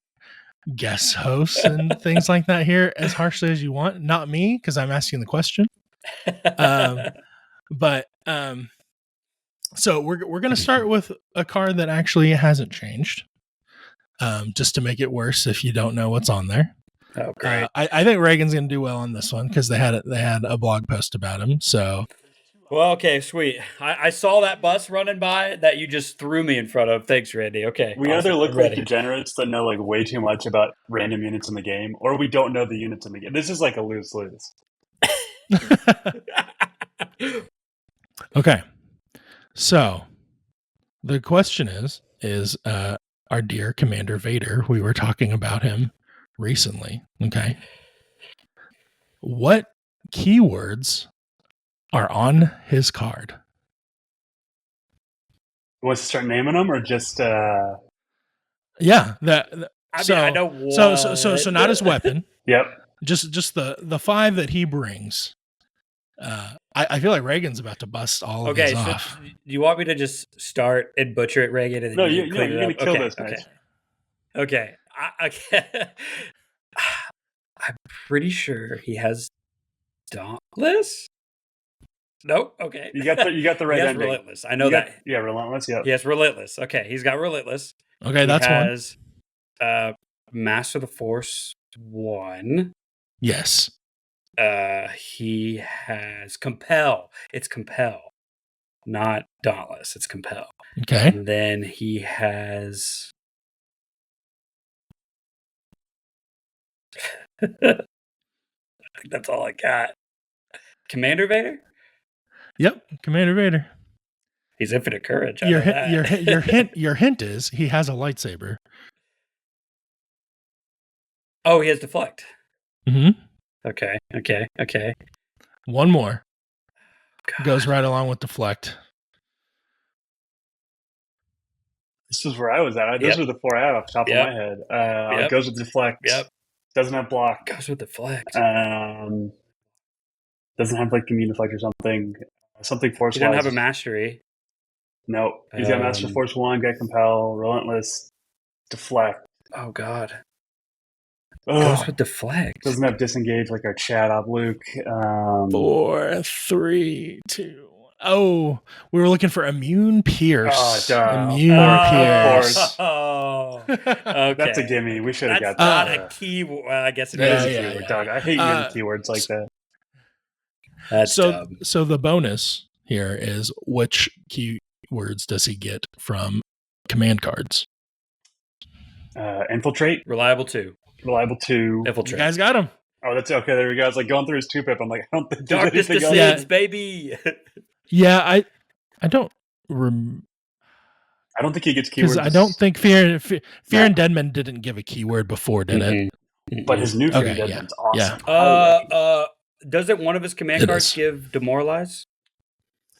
guest hosts and things like that here as harshly as you want. Not me, because I'm asking the question. So we're going to start with a card that actually hasn't changed, just to make it worse if you don't know what's on there. Oh, great! I think Reagan's going to do well on this one because they had a blog post about him. So, well, okay, sweet. I saw that bus running by that you just threw me in front of. Thanks, Randy. Okay, we either look like degenerates that know like way too much about random units in the game, or we don't know the units in the game. This is like a lose-lose. Okay, so the question is our dear Commander Vader. We were talking about him recently. Okay, what keywords are on his card? You want to start naming them, or just? Yeah, I know one. So not his weapon. Yep. Just the 5 that he brings. I feel like Reagan's about to bust all of these off. So do you want me to just start and butcher it, Reagan? And then you're going to kill those guys. Okay. I'm pretty sure he has Dauntless. Nope. Okay. You got the right he has ending. Relentless. I know that. Yeah, Relentless. Yeah. He has Relentless. Okay, he's got Relentless. Okay, that's one. Master of the Force 1. Yes. He has Compel. It's Compel, not Dauntless. It's Compel. Okay. And then he has. I think that's all I got. Commander Vader. Yep, Commander Vader. He's Infinite Courage. Your hint is he has a lightsaber. Oh, he has Deflect. Mm-hmm. Okay. One more. God. Goes right along with Deflect. This is where I was at. Those were the 4 I had off the top of my head. It goes with Deflect. Yep. Doesn't have block. Goes with Deflect. Doesn't have like Immune Deflect or something. Something Force. He doesn't have a Mastery. No. He's got Master Force 1, got Compel, Relentless, Deflect. Oh, God. Goes with Deflect. Doesn't have Disengage like our chat op Luke. 4, 3, 2. Oh, we were looking for Immune Pierce. Oh, duh. Immune Pierce. Oh, okay. That's a gimme. We should have got that. that. Not a keyword. Well, I guess it is is a keyword, dog. I hate using keywords like that. That's dumb. So the bonus here is which keywords does he get from command cards? Infiltrate. Reliable 2. You Infiltrate. guys got him. Oh, that's okay. There we go. I was like going through his 2-pip. I'm like, I don't think there's Darkness anything Descends, else. baby. Yeah, I don't. I don't think he gets keywords. I don't think Fear and Deadman didn't give a keyword before, did it? But his new Fear and Deadman's awesome. Yeah. Doesn't one of his command cards give Demoralize?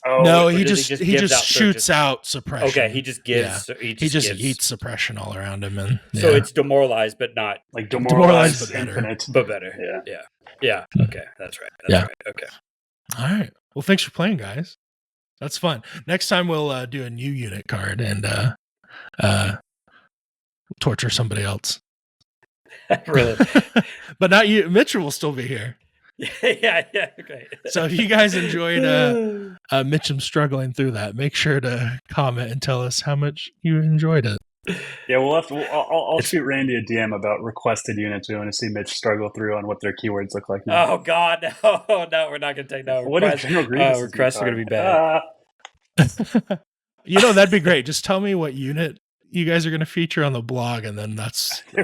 Oh, no, he just shoots out suppression. Okay, he just gives. Yeah. He just eats suppression all around him, and so it's Demoralize, but not like Demoralize, but better. Infinite. But better. Yeah. Okay, that's right. Right. Okay. All right. Well, thanks for playing, guys. That's fun. Next time we'll do a new unit card and torture somebody else. Really? But not you. Mitchell will still be here. Yeah. Okay. So if you guys enjoyed Mitchem struggling through that, make sure to comment and tell us how much you enjoyed it. Yeah, I'll shoot Randy a DM about requested units. We want to see Mitch struggle through on what their keywords look like now. Oh God, no, we're not going to take no what requests. Requests are going to be bad. That'd be great. Just tell me what unit you guys are going to feature on the blog, and then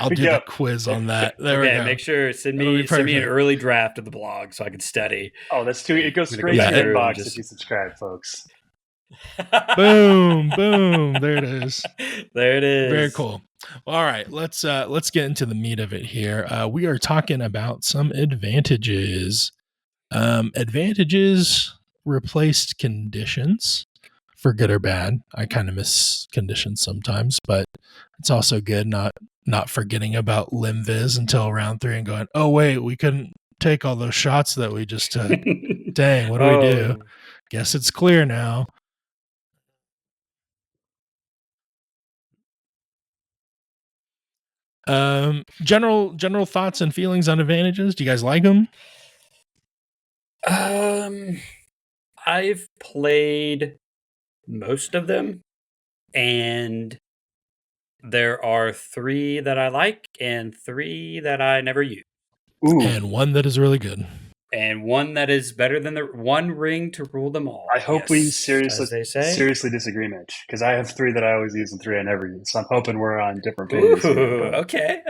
I'll do the quiz on that. There we go. Make sure send me an early draft of the blog so I can study. Oh, that's too. It goes straight to your inbox if you subscribe, folks. Boom, there it is. There it is. Very cool. All right, let's get into the meat of it here. We are talking about some advantages. Advantages replaced conditions for good or bad. I kind of miss conditions sometimes, but it's also good not forgetting about limb viz until round 3 and going, oh wait, we couldn't take all those shots that we just took. Dang, what do we do? Guess it's clear now. General thoughts and feelings on advantages. Do you guys like them? I've played most of them, and there are 3 that I like and 3 that I never use. Ooh. And 1 that is really good. And 1 that is better than the 1 ring to rule them all. I hope we seriously disagree, Mitch, because I have 3 that I always use and 3 I never use. So I'm hoping we're on different pages. Okay.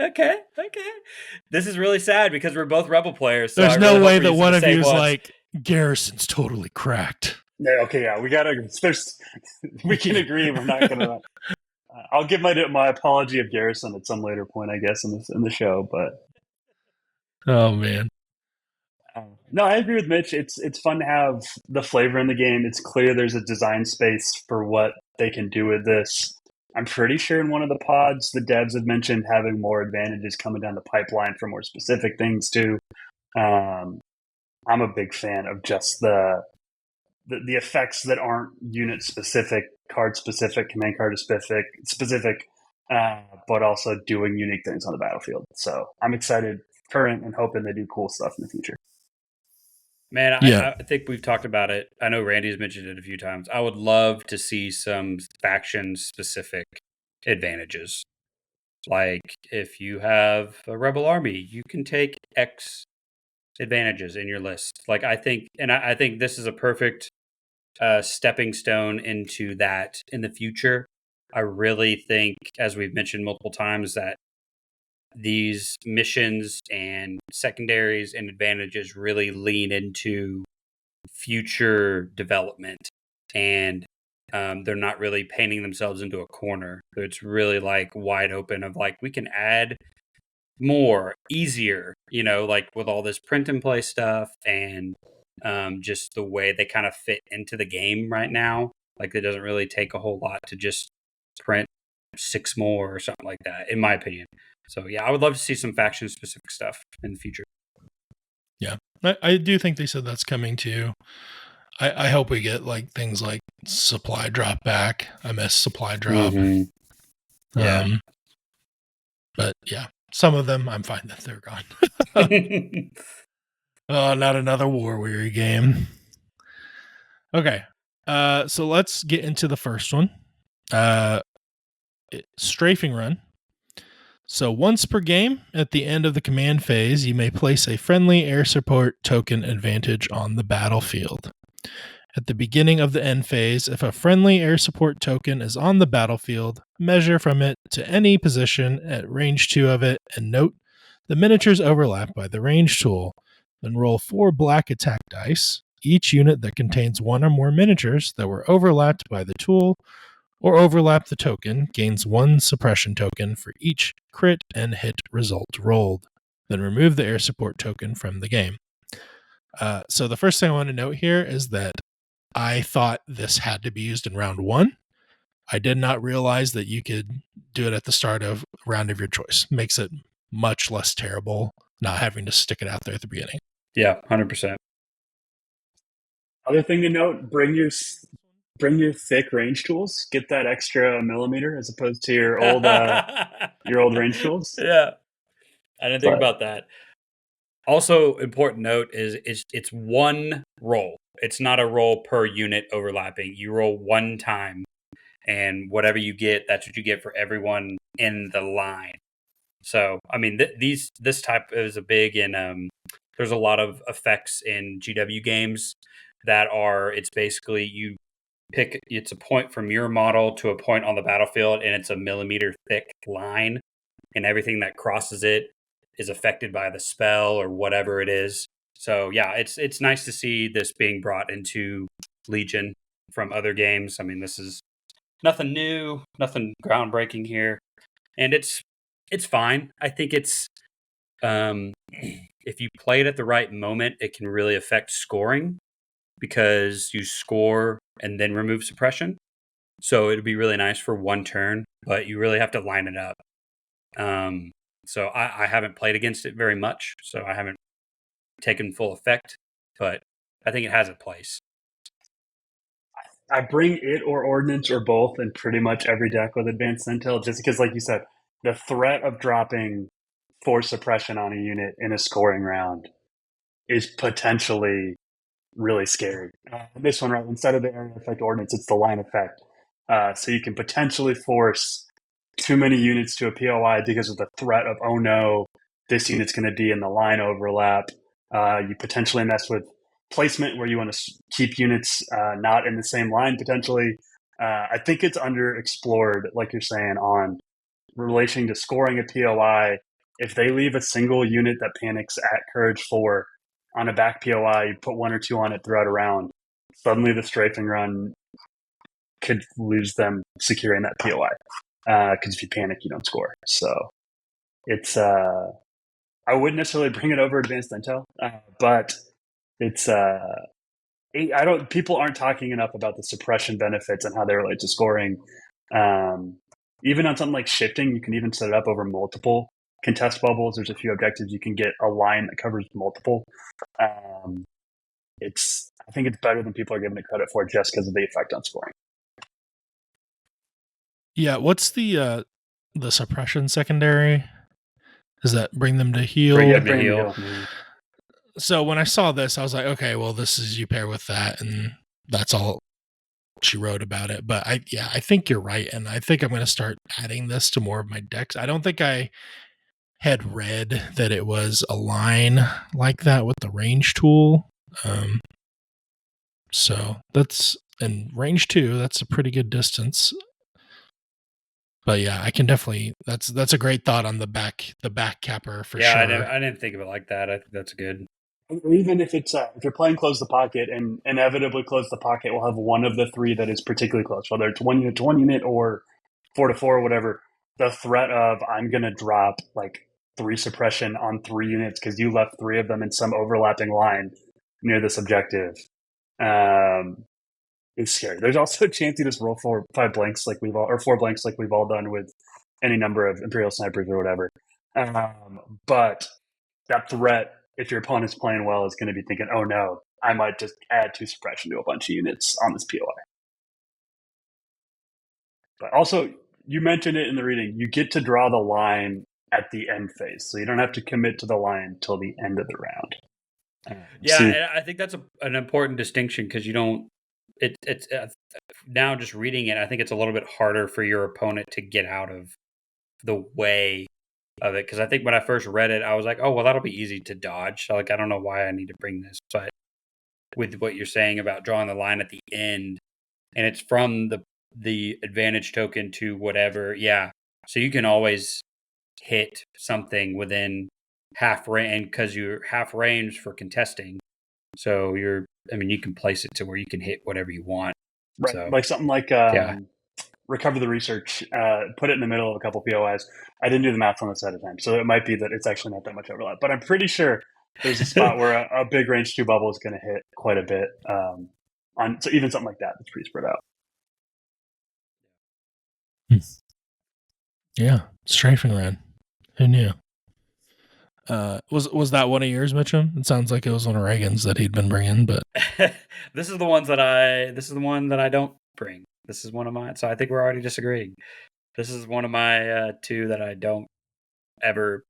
This is really sad because we're both Rebel players. So there's no way that one of you is like, Garrison's totally cracked. Yeah, okay, yeah. We can agree we're not going to... I'll give my apology of Garrison at some later point, I guess, in the show, but... Oh, man. No, I agree with Mitch. It's fun to have the flavor in the game. It's clear there's a design space for what they can do with this. I'm pretty sure in one of the pods, the devs have mentioned having more advantages coming down the pipeline for more specific things too. I'm a big fan of just the effects that aren't unit specific, card specific, command card specific, but also doing unique things on the battlefield. So I'm excited current and hoping they do cool stuff in the future. Man, Yeah. I think we've talked about it. I know Randy's mentioned it a few times. I would love to see some faction-specific advantages. Like, if you have a rebel army, you can take X advantages in your list. Like, I think this is a perfect stepping stone into that in the future. I really think, as we've mentioned multiple times, that these missions and secondaries and advantages really lean into future development, and they're not really painting themselves into a corner. It's really like wide open of like, we can add more easier, like with all this print and play stuff, and just the way they kind of fit into the game right now. Like, it doesn't really take a whole lot to just print 6 more or something like that, in my opinion. So yeah, I would love to see some faction specific stuff in the future. Yeah. I do think they said that's coming too. I hope we get like things like supply drop back. I miss supply drop. Yeah. But yeah, some of them I'm fine that they're gone. Oh, not another war weary game. Okay. So let's get into the first one. Strafing run. So once per game, at the end of the command phase, you may place a friendly air support token advantage on the battlefield. At the beginning of the end phase, if a friendly air support token is on the battlefield, measure from it to any position at range 2 of it, and note the miniatures overlap by the range tool. Then roll 4 black attack dice. Each unit that contains 1 or more miniatures that were overlapped by the tool or overlap the token gains 1 suppression token for each crit and hit result rolled. Then remove the air support token from the game. So the first thing I want to note here is that I thought this had to be used in round 1. I did not realize that you could do it at the start of round of your choice. Makes it much less terrible not having to stick it out there at the beginning. Yeah, 100%. Other thing to note: bring your thick range tools. Get that extra millimeter as opposed to your old range tools. Yeah, I didn't think about that. Also, important note is it's 1 roll. It's not a roll per unit overlapping. You roll 1 time, and whatever you get, that's what you get for everyone in the line. So, I mean, this type is a big, and there's a lot of effects in GW games that are, it's basically you pick, it's a point from your model to a point on the battlefield, and it's a millimeter thick line, and everything that crosses it is affected by the spell or whatever it is. So yeah, it's nice to see this being brought into Legion from other games. I mean, this is nothing new, nothing groundbreaking here, and it's fine. I think it's if you play it at the right moment, it can really affect scoring, because you score and then remove suppression. So it'd be really nice for 1 turn, but you really have to line it up. So I haven't played against it very much, so I haven't taken full effect, but I think it has a place. I bring it or Ordnance or both in pretty much every deck with Advanced Intel, just because, like you said, the threat of dropping 4 suppression on a unit in a scoring round is potentially really scary. This one, right, instead of the area effect Ordnance, it's the line effect. So you can potentially force too many units to a POI because of the threat of, oh no, this unit's going to be in the line overlap. You potentially mess with placement where you want to keep units not in the same line potentially. I think it's underexplored, like you're saying, on relation to scoring a POI. If they leave a single unit that panics at Courage 4 on a back POI, you put 1 or 2 on it throughout a round, suddenly the strafing run could lose them securing that POI. Because if you panic, you don't score. So it's I wouldn't necessarily bring it over Advanced Intel, but it's people aren't talking enough about the suppression benefits and how they relate to scoring. Even on something like shifting, you can even set it up over multiple contest bubbles. There's a few objectives you can get a line that covers multiple. I think it's better than people are giving it credit for, just because of the effect on scoring. Yeah, what's the suppression secondary? Does that bring them to heal? Bring Yeah, them to bring them heal. to heal. So when I saw this, I was like, okay, well, this is you pair with that, and that's all she wrote about it. But I think you're right, and I think I'm going to start adding this to more of my decks. I don't think I had read that it was a line like that with the range tool. So that's in range 2. That's a pretty good distance. But yeah, I can definitely. That's a great thought on the back capper for sure. I didn't think of it like that. I think that's good. Or even if it's if you're playing close the pocket, and inevitably close the pocket will have one of the three that is particularly close, whether it's 1 unit to 1 unit or 4 to 4 or whatever. The threat of I'm going to drop like 3 suppression on 3 units because you left 3 of them in some overlapping line near this objective is scary. There's also a chance you just roll 5 blanks like 4 blanks like we've all done with any number of Imperial snipers or whatever. But that threat, if your opponent's playing well, is going to be thinking, oh no, I might just add 2 suppression to a bunch of units on this POI. But also, you mentioned it in the reading, you get to draw the line at the end phase. So you don't have to commit to the line till the end of the round. And I think that's an important distinction because you don't, it's now just reading it, I think it's a little bit harder for your opponent to get out of the way of it. Because I think when I first read it, I was like, oh, well, that'll be easy to dodge. So, like, I don't know why I need to bring this. But with what you're saying about drawing the line at the end, and it's from the advantage token to whatever, yeah. So you can always hit something within half range because you're half range for contesting. So you can place it to where you can hit whatever you want. Right. So, like something like recover the research, put it in the middle of a couple POIs. I didn't do the math on this ahead of time, so it might be that it's actually not that much overlap. But I'm pretty sure there's a spot where a big range 2 bubble is going to hit quite a bit. So even something like that, it's pretty spread out. Yeah, strafing ran. Who knew? Was that one of yours, Mitchum? It sounds like it was one of Reagan's that he'd been bringing, but this is the one that I don't bring. This is one of mine. So I think we're already disagreeing. This is one of my 2 that I don't ever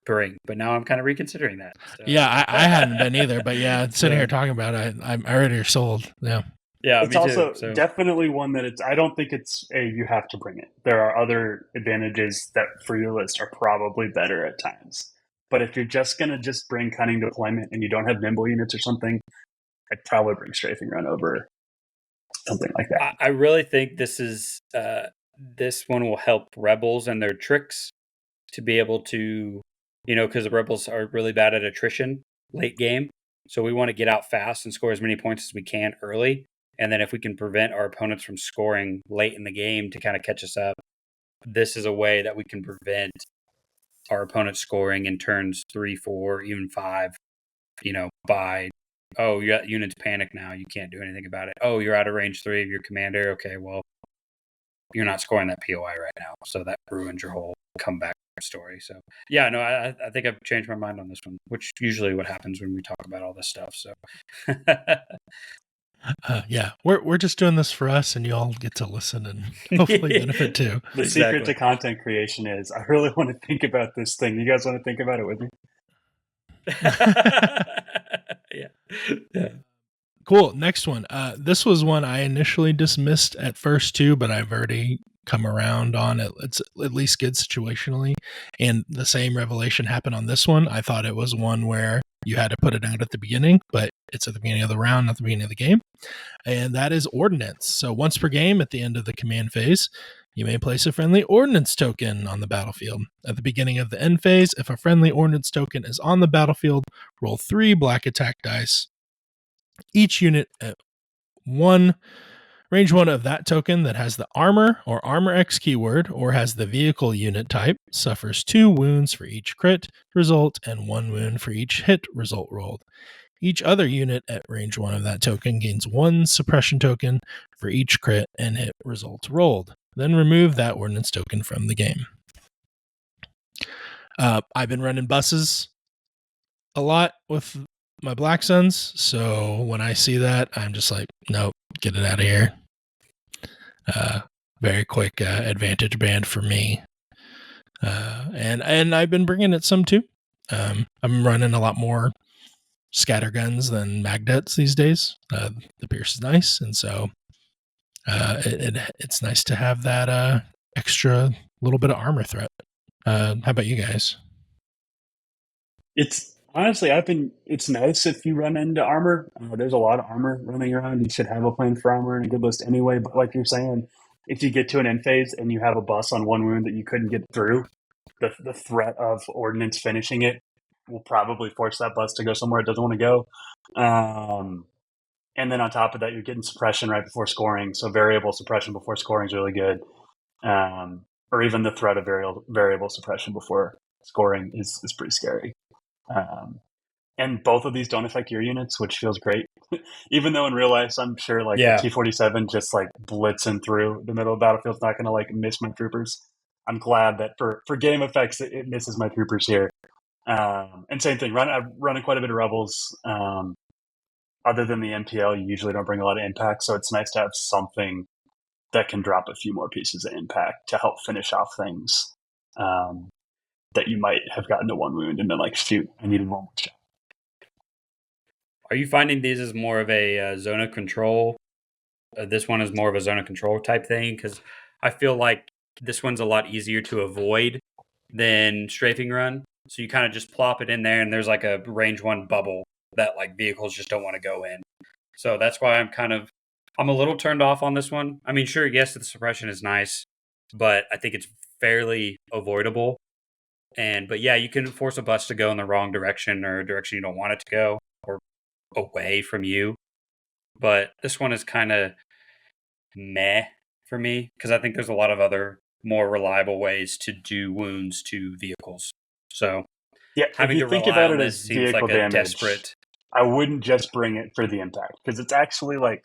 bring, but now I'm kind of reconsidering that. So. Yeah, I hadn't been either, but yeah, sitting here talking about it, I'm already sold. Yeah. Yeah, it's also definitely one that I don't think it's you have to bring it. There are other advantages that for your list are probably better at times. But if you're just going to bring cunning deployment and you don't have nimble units or something, I'd probably bring strafing run over something like that. I really think this is this one will help rebels and their tricks to be able to, because the rebels are really bad at attrition late game. So we want to get out fast and score as many points as we can early. And then if we can prevent our opponents from scoring late in the game to kind of catch us up, this is a way that we can prevent our opponent scoring in turns 3, 4, even 5, by, oh, you got units panic now. You can't do anything about it. Oh, you're out of range 3 of your commander. Okay, well, you're not scoring that POI right now. So that ruins your whole comeback story. So, yeah, no, I think I've changed my mind on this one, which usually what happens when we talk about all this stuff. So, yeah, we're just doing this for us, and you all get to listen and hopefully benefit too. The secret to content creation is I really want to think about this thing. You guys want to think about it with me? Yeah. Cool. Next one. This was one I initially dismissed at first too, but I've already come around on it. It's at least good situationally, and the same revelation happened on this one. I thought it was one where you had to put it out at the beginning, but it's at the beginning of the round, not the beginning of the game. And that is ordnance. So once per game at the end of the command phase, you may place a friendly ordnance token on the battlefield. At the beginning of the end phase, if a friendly ordnance token is on the battlefield, roll 3 black attack dice. Each unit at range 1 of that token that has the armor or armor X keyword or has the vehicle unit type suffers 2 wounds for each crit result and 1 wound for each hit result rolled. Each other unit at range 1 of that token gains 1 suppression token for each crit and hit result rolled. Then remove that ordnance token from the game. I've been running buses a lot with my Black Suns, so when I see that, I'm just like, nope, get it out of here. Very quick advantage band for me. And I've been bringing it some too. I'm running a lot more scatter guns than magdets these days. The Pierce is nice, and so it's nice to have that extra little bit of armor threat. How about you guys? It's honestly, it's nice if you run into armor. There's a lot of armor running around. You should have a plan for armor and a good list anyway. But like you're saying, if you get to an end phase and you have a bus on one wound that you couldn't get through, the threat of ordnance finishing it will probably force that bus to go somewhere it doesn't want to go. And then on top of that, you're getting suppression right before scoring. So variable suppression before scoring is really good. Or even the threat of variable suppression before scoring is pretty scary. And both of these don't affect your units, which feels great. Even though in real life, I'm sure like the T-47 just like blitzing through the middle of the battlefield is not going to like miss my troopers. I'm glad that for game effects, it misses my troopers here. And same thing, I'm running quite a bit of rebels. Other than the MPL, you usually don't bring a lot of impact, so it's nice to have something that can drop a few more pieces of impact to help finish off things that you might have gotten to one wound and then like, shoot, I needed one more shot. Are you finding these as more of a zone of control? This one is more of a zone of control type thing? Because I feel like this one's a lot easier to avoid than strafing run. So you kind of just plop it in there and there's like a range 1 bubble that like vehicles just don't want to go in. So that's why I'm a little turned off on this one. I mean, sure, yes, the suppression is nice, but I think it's fairly avoidable. But yeah, you can force a bus to go in the wrong direction or a direction you don't want it to go or away from you. But this one is kind of meh for me because I think there's a lot of other more reliable ways to do wounds to vehicles. So yeah, having if you to think rely about on it this as seems vehicle like a damage, desperate. I wouldn't just bring it for the impact because it's actually like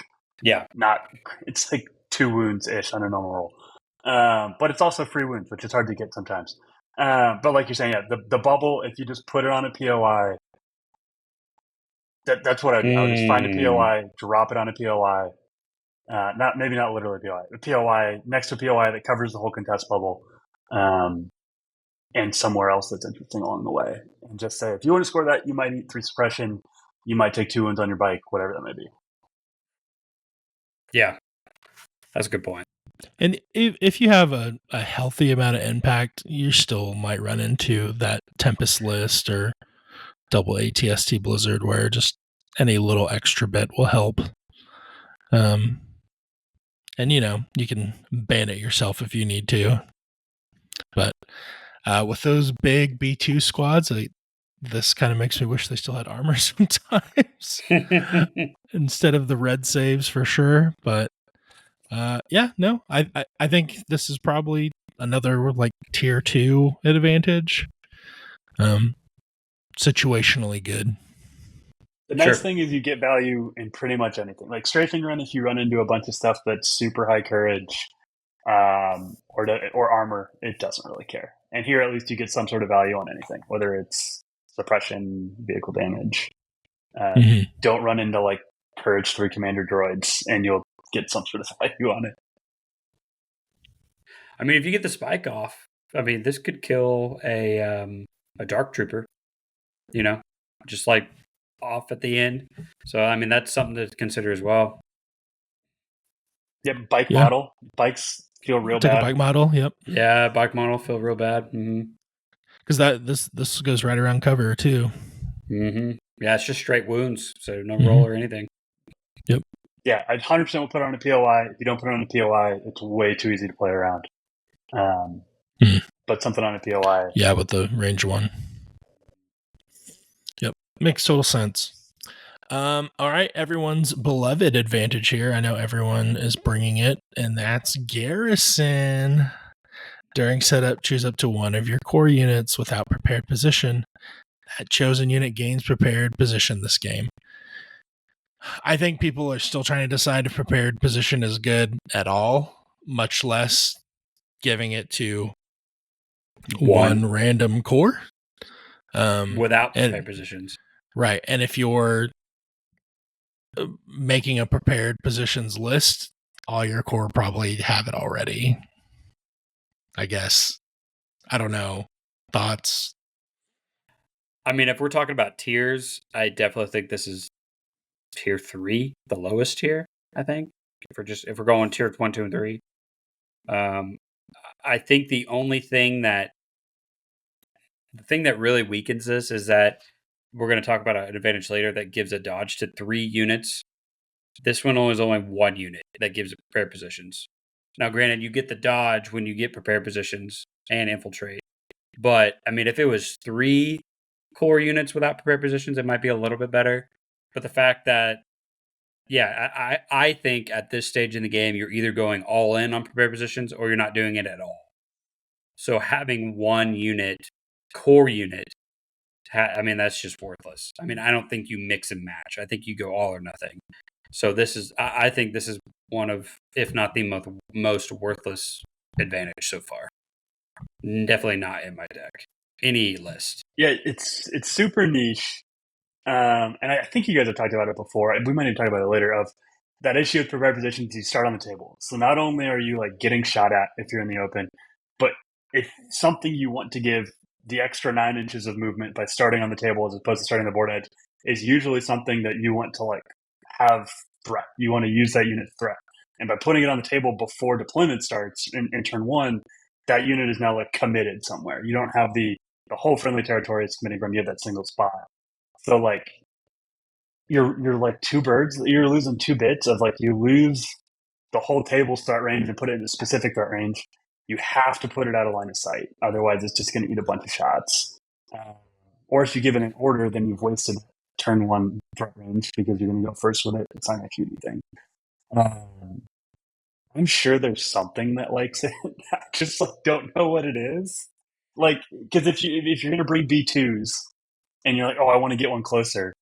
it's like 2 wounds ish on a normal roll. But it's also free wounds, which is hard to get sometimes. But like you're saying, yeah, the bubble, if you just put it on a POI, that's what I do. I would just find a POI, drop it on a POI. Maybe not literally POI, a POI next to a POI that covers the whole contest bubble, and somewhere else that's interesting along the way. And just say, if you want to score that, you might eat 3 suppression, you might take 2 wounds on your bike, whatever that may be. Yeah, that's a good point. And if you have a healthy amount of impact, you still might run into that Tempest list or double ATST Blizzard where just any little extra bit will help. And you can ban it yourself if you need to. But with those big B2 squads, this kind of makes me wish they still had armor sometimes instead of the red saves for sure. But I think this is probably another like tier 2 advantage. Situationally good. The nice thing is you get value in pretty much anything. Like strafing run, if you run into a bunch of stuff that's super high courage, or armor, it doesn't really care. And here, at least, you get some sort of value on anything, whether it's suppression, vehicle damage. Don't run into like courage 3 commander droids, and you'll get some sort of value on it. I mean, if you get the spike off, I mean, this could kill a dark trooper. Just like off at the end. So I mean, that's something to consider as well. Yeah, model. Bikes feel real bad. A bike model, yep. Yeah, bike model feel real bad. Because this goes right around cover too. Yeah, it's just straight wounds, so no roll or anything. Yep. Yeah, I 100% will put it on a POI. If you don't put it on a POI, it's way too easy to play around. But something on a POI. Yeah, with the range 1. Yep, makes total sense. All right, everyone's beloved advantage here. I know everyone is bringing it, and that's Garrison. During setup, choose up to one of your core units without prepared position. That chosen unit gains prepared position this game. I think people are still trying to decide if prepared position is good at all, much less giving it to one random core. Without prepared positions. Right, and if you're making a prepared positions list, all your core probably have it already, I guess. I don't know. Thoughts? I mean, if we're talking about tiers, I definitely think this is tier 3, the lowest tier. I think if we're going tier 1, 2, and 3, I think the thing that really weakens this is that we're going to talk about an advantage later that gives a dodge to 3 units. This one is only 1 unit that gives it prepared positions. Now, granted, you get the dodge when you get prepared positions and infiltrate. But, I mean, if it was 3 core units without prepared positions, it might be a little bit better. But the fact that, I think at this stage in the game, you're either going all in on prepared positions or you're not doing it at all. So having 1 unit, core unit, that's just worthless. I mean, I don't think you mix and match. I think you go all or nothing. So I think this is one of, if not the most worthless advantage so far. Definitely not in my deck. Any list. Yeah, it's super niche. And I think you guys have talked about it before. We might even talk about it later, of that issue with prepared positions. You start on the table. So not only are you like getting shot at if you're in the open, but if something you want to give the extra 9 inches of movement by starting on the table as opposed to starting the board edge is usually something that you want to like have threat. You want to use that unit threat. And by putting it on the table before deployment starts in turn 1, that unit is now like committed somewhere. You don't have the whole friendly territory is committing from you at that single spot. So like you're like 2 birds. You're losing 2 bits of like you lose the whole table start range and put it in a specific threat range. You have to put it out of line of sight. Otherwise, it's just going to eat a bunch of shots. Or if you give it an order, then you've wasted turn 1 threat range because you're going to go first with it. It's not going to shoot anything. I'm sure there's something that likes it. I just like, don't know what it is. Like, because if you're going to bring B2s and you're like, oh, I want to get one closer,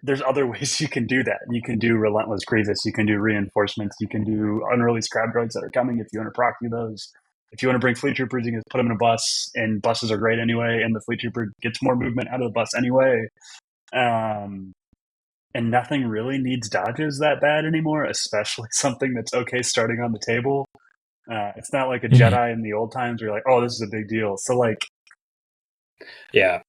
there's other ways you can do that. You can do Relentless Grievous. You can do reinforcements. You can do unreleased crab droids that are coming if you want to proxy those. If you want to bring fleet troopers, you can put them in a bus, and buses are great anyway, and the fleet trooper gets more movement out of the bus anyway. And nothing really needs dodges that bad anymore, especially something that's okay starting on the table. It's not like a Jedi in the old times where you're like, oh, this is a big deal. So, like... Yeah.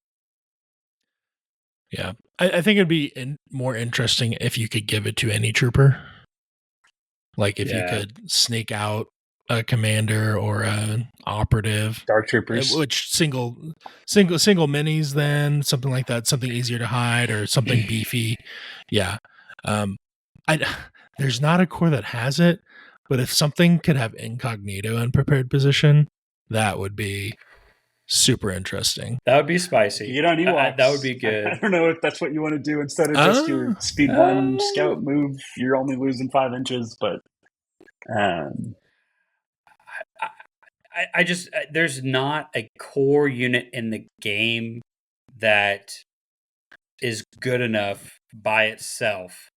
Yeah. I think it'd be more interesting if you could give it to any trooper. Like if you could sneak out a commander or an operative. Dark troopers. Which single minis then, something like that, something easier to hide or something beefy. Yeah. There's not a core that has it, but if something could have incognito and prepared position, that would be super interesting. That would be spicy. You don't need Ewoks. That would be good. I don't know if that's what you want to do instead of just your speed 1 scout move. You're only losing 5 inches, but I just there's not a core unit in the game that is good enough by itself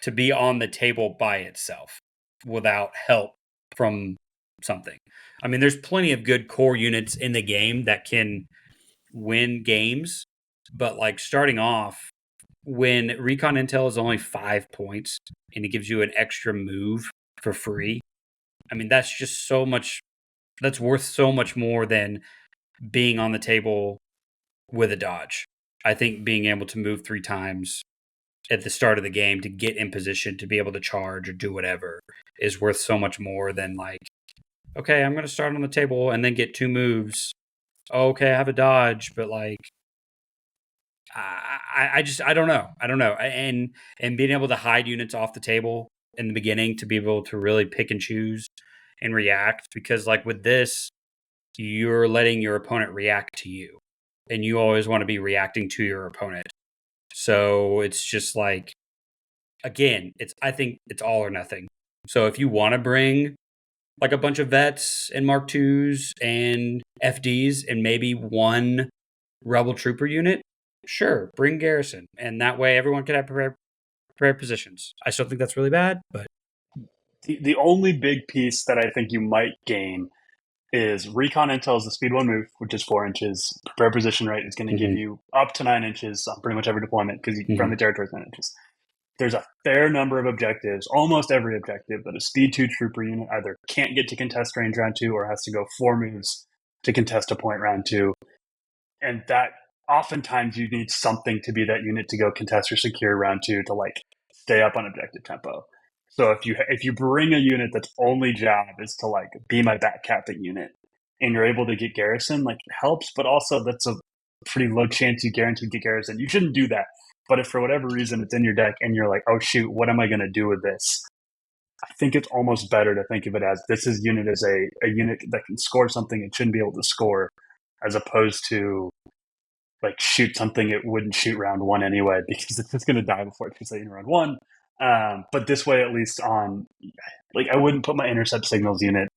to be on the table by itself without help from something. I mean, there's plenty of good core units in the game that can win games, but like starting off, when recon intel is only 5 points and it gives you an extra move for free, I mean, that's just so much. That's worth so much more than being on the table with a dodge. I think being able to move 3 times at the start of the game to get in position to be able to charge or do whatever is worth so much more than like, okay, I'm going to start on the table and then get 2 moves. Oh, okay, I have a dodge, but like, I don't know. And being able to hide units off the table in the beginning to be able to really pick and choose and react, because like with this, you're letting your opponent react to you, and you always want to be reacting to your opponent. So it's just like, again, I think it's all or nothing. So if you want to bring like a bunch of vets and Mark IIs and FDs and maybe 1 Rebel Trooper unit, sure, bring Garrison. And that way everyone can have prepared positions. I still think that's really bad, but... The only big piece that I think you might gain is recon intel is the speed 1 move, which is 4 inches. Prepared position rate is going to give you up to 9 inches on pretty much every deployment because friendly territory is 9 inches. There's a fair number of objectives, almost every objective, that a speed 2 trooper unit either can't get to contest range round 2 or has to go 4 moves to contest a point round 2. And that oftentimes you need something to be that unit to go contest or secure round 2 to like stay up on objective tempo. So if you bring a unit that's only job is to like be my back capping unit, and you're able to get garrison, like it helps, but also that's a pretty low chance you guaranteed get garrison. You shouldn't do that. But if for whatever reason it's in your deck and you're like, oh shoot, what am I going to do with this? I think it's almost better to think of it as this is unit as a unit that can score something it shouldn't be able to score, as opposed to like shoot something it wouldn't shoot round 1 anyway, because it's just going to die before it shoots in round 1. But this way, at least on, like, I wouldn't put my intercept signals unit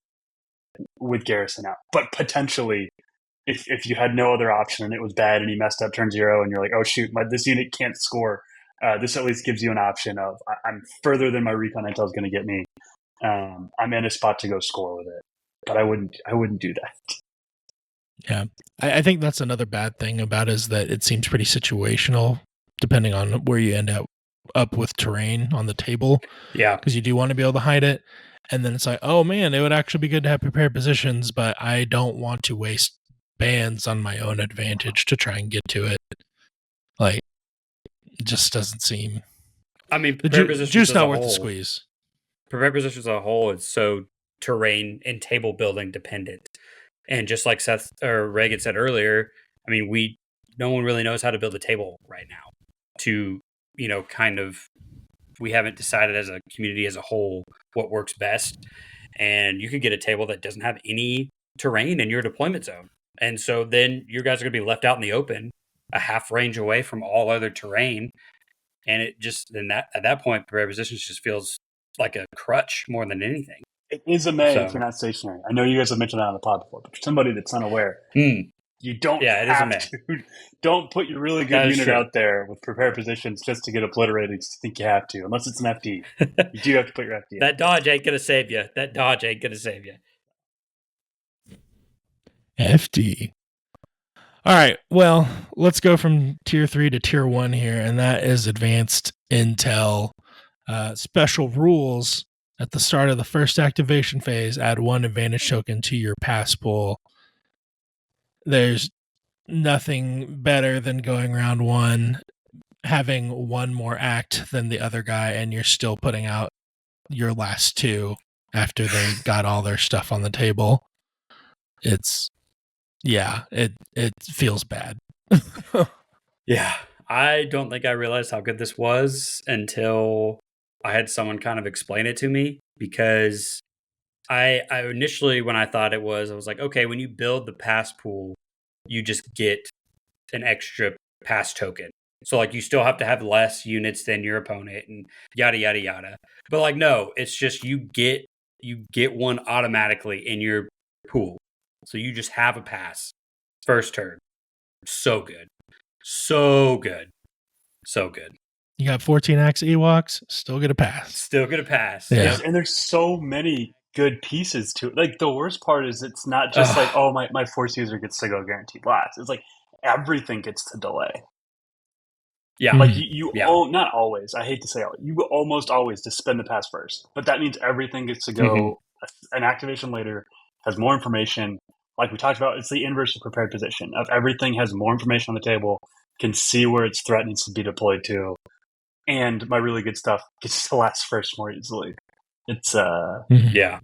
with garrison out, but potentially if you had no other option and it was bad and you messed up turn 0 and you're like, oh shoot, this unit can't score, this at least gives you an option of I'm further than my recon intel is going to get me. I'm in a spot to go score with it, but I wouldn't do that. Yeah, I think that's another bad thing about it, is that it seems pretty situational depending on where you end up with terrain on the table. Yeah, because you do want to be able to hide it. And then it's like, oh man, it would actually be good to have prepared positions, but I don't want to waste bands on my own advantage to try and get to it. Like, it just doesn't seem. I mean, prepared positions just as not a worth whole, the squeeze. Prepared positions as a whole is so terrain and table building dependent, and just like Seth or Reagan said earlier, I mean, no one really knows how to build a table right now. To kind of, we haven't decided as a community as a whole what works best. And you could get a table that doesn't have any terrain in your deployment zone. And so then your guys are going to be left out in the open, a half range away from all other terrain. And it just, then at that point, prepared positions just feels like a crutch more than anything. It is a may if you're not stationary. I know you guys have mentioned that on the pod before, but for somebody that's unaware, you don't don't put your really good unit out there with prepared positions just to get obliterated because you think you have to, unless it's an FD. You do have to put your FD. That dodge ain't going to save you. FD. All right, well, let's go from tier 3 to tier 1 here, and that is advanced intel. Special rules. At the start of the first activation phase, add 1 advantage token to your pass pool. There's nothing better than going round 1, having 1 more act than the other guy, and you're still putting out your last 2 after they got all their stuff on the table. It feels bad. Yeah, I don't think I realized how good this was until I had someone kind of explain it to me, because I initially, when I thought it was, I was like, okay, when you build the pass pool, you just get an extra pass token. So like you still have to have less units than your opponent and yada, yada, yada. But like, no, it's just you get 1 automatically in your pool. So you just have a pass first turn. So good. So good. So good. You got 14 axe Ewoks, still get a pass. Yeah. And there's so many good pieces to it. Like the worst part is it's not just like, oh, my force user gets to go guaranteed last. It's like everything gets to delay. Yeah. Like not always. I hate to say it. You almost always just spend the pass first. But that means everything gets to go an activation later, has more information. Like we talked about, it's the inverse of prepared position. Of everything has more information on the table, can see where its threat needs to be deployed to. And my really good stuff gets to last first more easily. It's so good.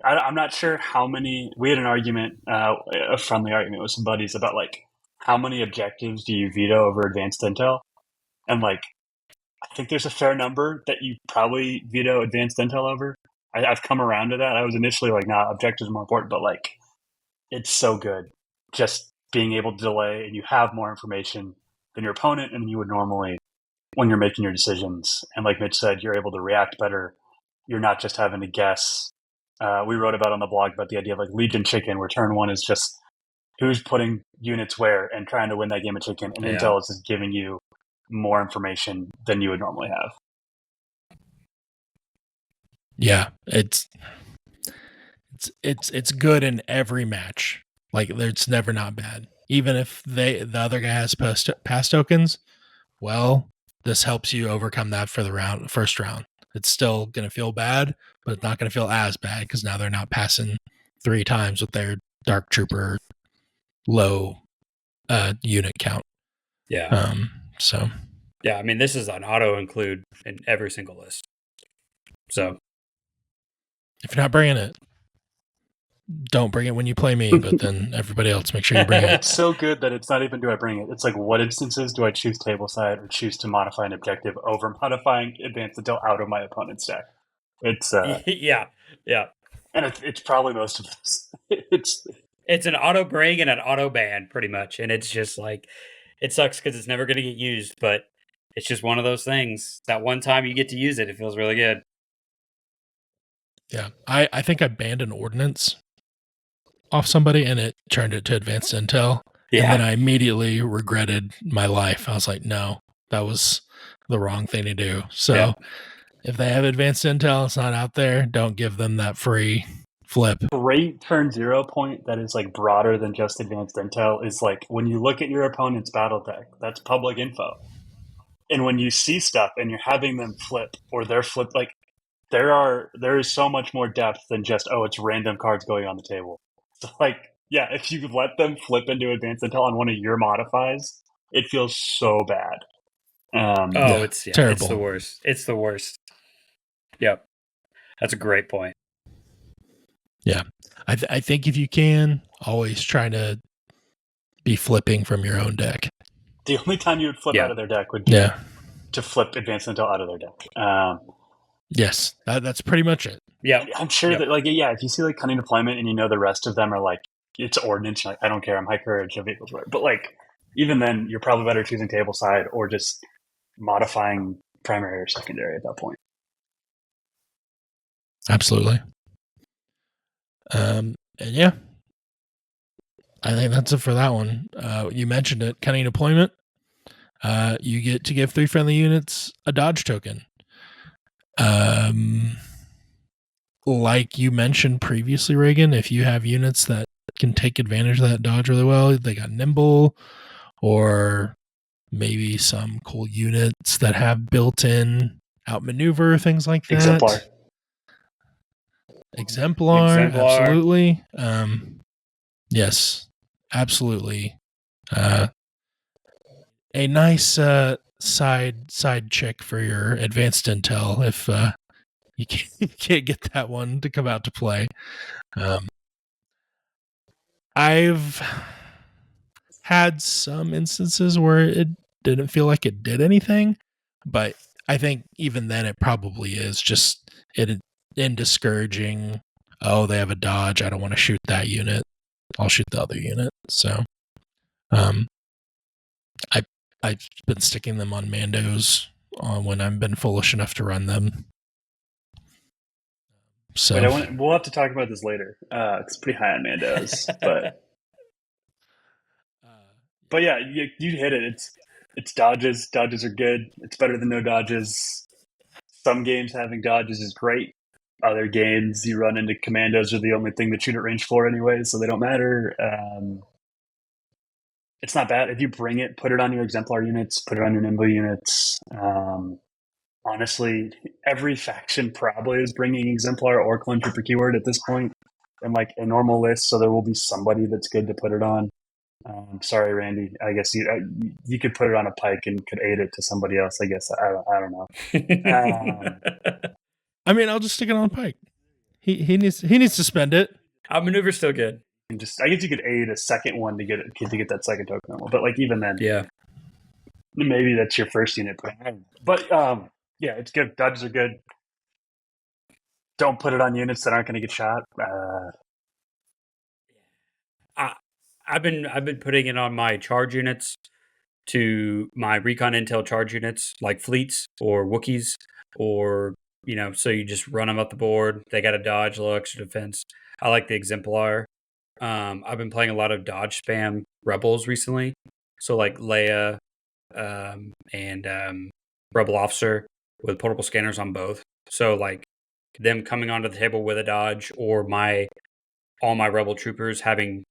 I'm not sure how many. We had an argument, a friendly argument with some buddies about like how many objectives do you veto over advanced intel, and like I think there's a fair number that you probably veto advanced intel over. I've come around to that. I was initially like, nah, objectives are more important, but like it's so good just being able to delay, and you have more information than your opponent and you would normally when you're making your decisions. And like Mitch said, you're able to react better. You're not just having to guess. We wrote about on the blog about the idea of like Legion Chicken, where turn 1 is just who's putting units where and trying to win that game of chicken. And Intel is just giving you more information than you would normally have. Yeah, it's good in every match. Like it's never not bad. Even if the other guy has pass tokens, well, this helps you overcome that for the first round. It's still going to feel bad, but it's not going to feel as bad because now they're not passing 3 times with their Dark Trooper low unit count. Yeah. So Yeah, I mean, this is an auto include in every single list. So if you're not bringing it, don't bring it when you play me, but then everybody else, make sure you bring it. It's so good that it's not even do I bring it. It's like, what instances do I choose tableside or choose to modify an objective over modifying advanced intel out of my opponent's deck? It's yeah. and it's probably most of this. It's an auto bring and an auto ban pretty much, and it's just like it sucks because it's never going to get used, but it's just one of those things. That one time you get to use it, it feels really good. Yeah, I think I banned an ordnance off somebody and it turned it to advanced intel. Yeah. And then I immediately regretted my life. I was like, no, that was the wrong thing to do. So if they have advanced intel, it's not out there, don't give them that free flip. Great turn 0 point that is like broader than just advanced intel is like when you look at your opponent's battle deck, that's public info. And when you see stuff and you're having them flip or they're flip, like there is so much more depth than just, oh, it's random cards going on the table. So like, yeah, if you let them flip into advanced intel on one of your modifies, it feels so bad. It's terrible. It's the worst. It's the worst. Yep. That's a great point. Yeah. I think if you can, always try to be flipping from your own deck. The only time you would flip out of their deck would be to flip advanced intel out of their deck. Yes, that's pretty much it. Yeah, I'm sure that like if you see like cunning deployment and you know the rest of them are like it's ordnance, like I don't care, I'm high courage, no vehicles, right? But like even then, you're probably better choosing tableside or just modifying primary or secondary at that point. Absolutely. And yeah, I think that's it for that one. You mentioned it, cunning deployment. You get to give 3 friendly units a dodge token. Like you mentioned previously, Reagan, if you have units that can take advantage of that dodge really well, they got nimble, or maybe some cool units that have built-in outmaneuver, things like that. Exemplar. Absolutely. Yes, absolutely. A nice side check for your advanced intel if you can't get that one to come out to play. I've had some instances where it didn't feel like it did anything, but I think even then it probably is just it in discouraging. Oh, they have a dodge. I don't want to shoot that unit. I'll shoot the other unit. So, I've been sticking them on Mandos when I've been foolish enough to run them. So we'll have to talk about this later. It's pretty high on Mandos, but yeah, you hit it. It's dodges. Dodges are good. It's better than no dodges. Some games having dodges is great. Other games you run into commandos are the only thing that shoot at range 4 anyway, so they don't matter. It's not bad. If you bring it, put it on your exemplar units, put it on your nimble units. Honestly, every faction probably is bringing exemplar or clone trooper keyword at this point in like a normal list, so there will be somebody that's good to put it on. Sorry, Randy. I guess you could put it on a pike and could aid it to somebody else. I guess I don't know. I mean, I'll just stick it on a pike. He needs to spend it. Outmaneuver's still good. And I guess you could aid a second one to get that second token, but like even then, maybe that's your first unit. But yeah, it's good. Dodges are good. Don't put it on units that aren't going to get shot. I've been putting it on my charge units, to my recon intel charge units, like fleets or Wookiees, or so you just run them up the board. They got a dodge, low extra defense. I like the exemplar. I've been playing a lot of dodge spam rebels recently, so like Leia and rebel officer with portable scanners on both. So like them coming onto the table with a dodge, or all my rebel troopers having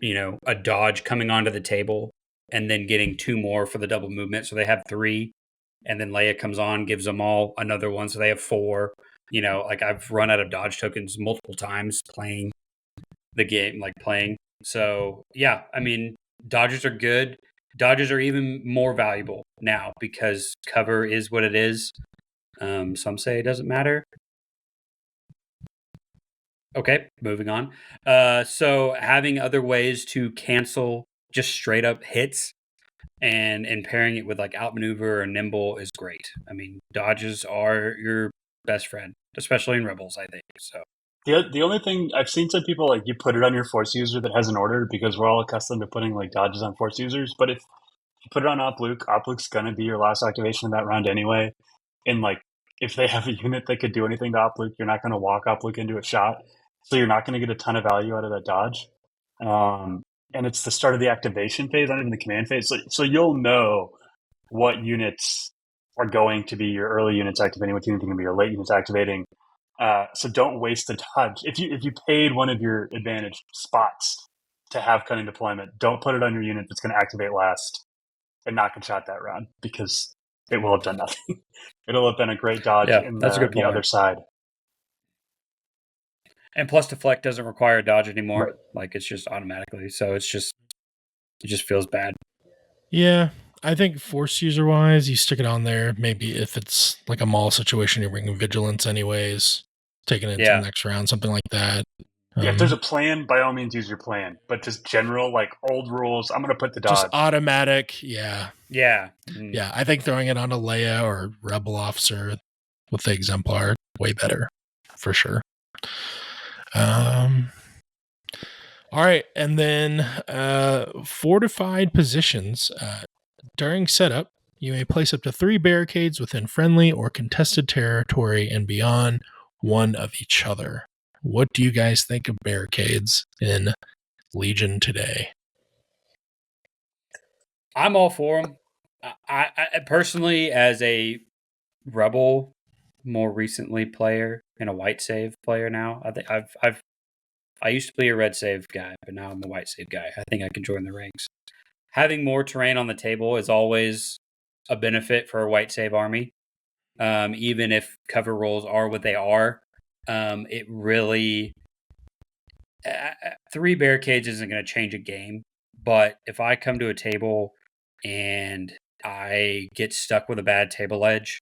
a dodge coming onto the table and then getting 2 more for the double movement, so they have 3. And then Leia comes on, gives them all another one, so they have 4. Like I've run out of dodge tokens multiple times playing the game, like playing. So yeah, I mean, dodges are good. Dodges are even more valuable now because cover is what it is. Some say it doesn't matter. Okay, moving on. So having other ways to cancel just straight up hits and pairing it with like outmaneuver or nimble is great. I mean, dodges are your best friend, especially in Rebels, I think. So The only thing I've seen some people like you put it on your force user that has an order because we're all accustomed to putting like dodges on force users. But if you put it on Opluke's gonna be your last activation of that round anyway. And like if they have a unit that could do anything to Opluke, you're not gonna walk Opluke into a shot. So you're not gonna get a ton of value out of that dodge. And it's the start of the activation phase, not even the command phase. So you'll know what units are going to be your early units activating, what units are going to be your late units activating. So don't waste the dodge. If you paid one of your advantage spots to have cunning deployment, don't put it on your unit that's going to activate last and not get shot that round because it will have done nothing. It'll have been a great dodge in that's a good the point. other side. And plus deflect doesn't require dodge anymore. Right. Like it's just automatically. So it just feels bad. Yeah, I think force user wise, you stick it on there. Maybe if it's like a mall situation, you're bringing vigilance anyways, taking it into the next round, something like that. Yeah, if there's a plan, by all means use your plan. But just general, like old rules, I'm going to put the dodge. Just automatic, yeah. Yeah. Yeah, I think throwing it on a Leia or Rebel officer with the Exemplar, way better, for sure. All right, and then fortified positions. During setup, you may place up to 3 barricades within friendly or contested territory and beyond one of each other. What do you guys think of barricades in Legion today? I'm all for them. I personally, as a Rebel, more recently player and a white save player now, I think I used to be a red save guy, but now I'm a white save guy. I think I can join the ranks. Having more terrain on the table is always a benefit for a white save army. Even if cover rolls are what they are, it really 3 barricades isn't going to change a game. But if I come to a table and I get stuck with a bad table edge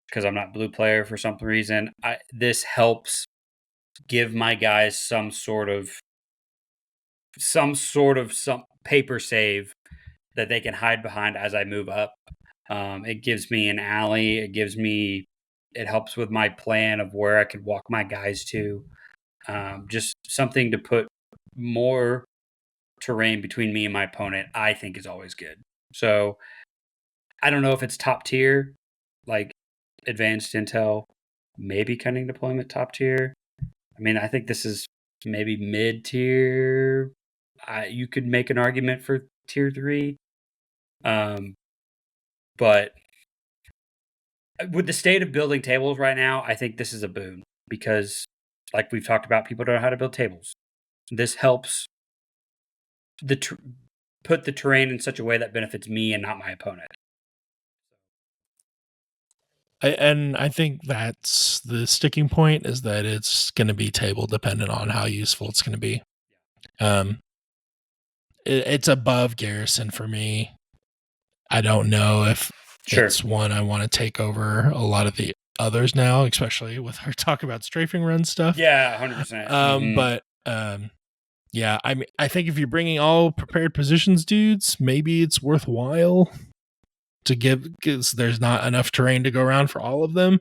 because I'm not blue player for some reason, this helps give my guys some sort of some paper save that they can hide behind as I move up. It gives me an alley. It helps with my plan of where I could walk my guys to. Just something to put more terrain between me and my opponent, I think is always good. So I don't know if it's top tier, like advanced intel, maybe cunning deployment top tier. I mean, I think this is maybe mid tier. You could make an argument for tier 3. But with the state of building tables right now, I think this is a boon because, like we've talked about, people don't know how to build tables. This helps put the terrain in such a way that benefits me and not my opponent. I think that's the sticking point, is that it's going to be table dependent on how useful it's going to be. It's above Garrison for me. I don't know if it's one I want to take over a lot of the others now, especially with her talk about strafing run stuff. Yeah, 100%. But yeah, I mean, I think if you're bringing all prepared positions, dudes, maybe it's worthwhile to give, because there's not enough terrain to go around for all of them.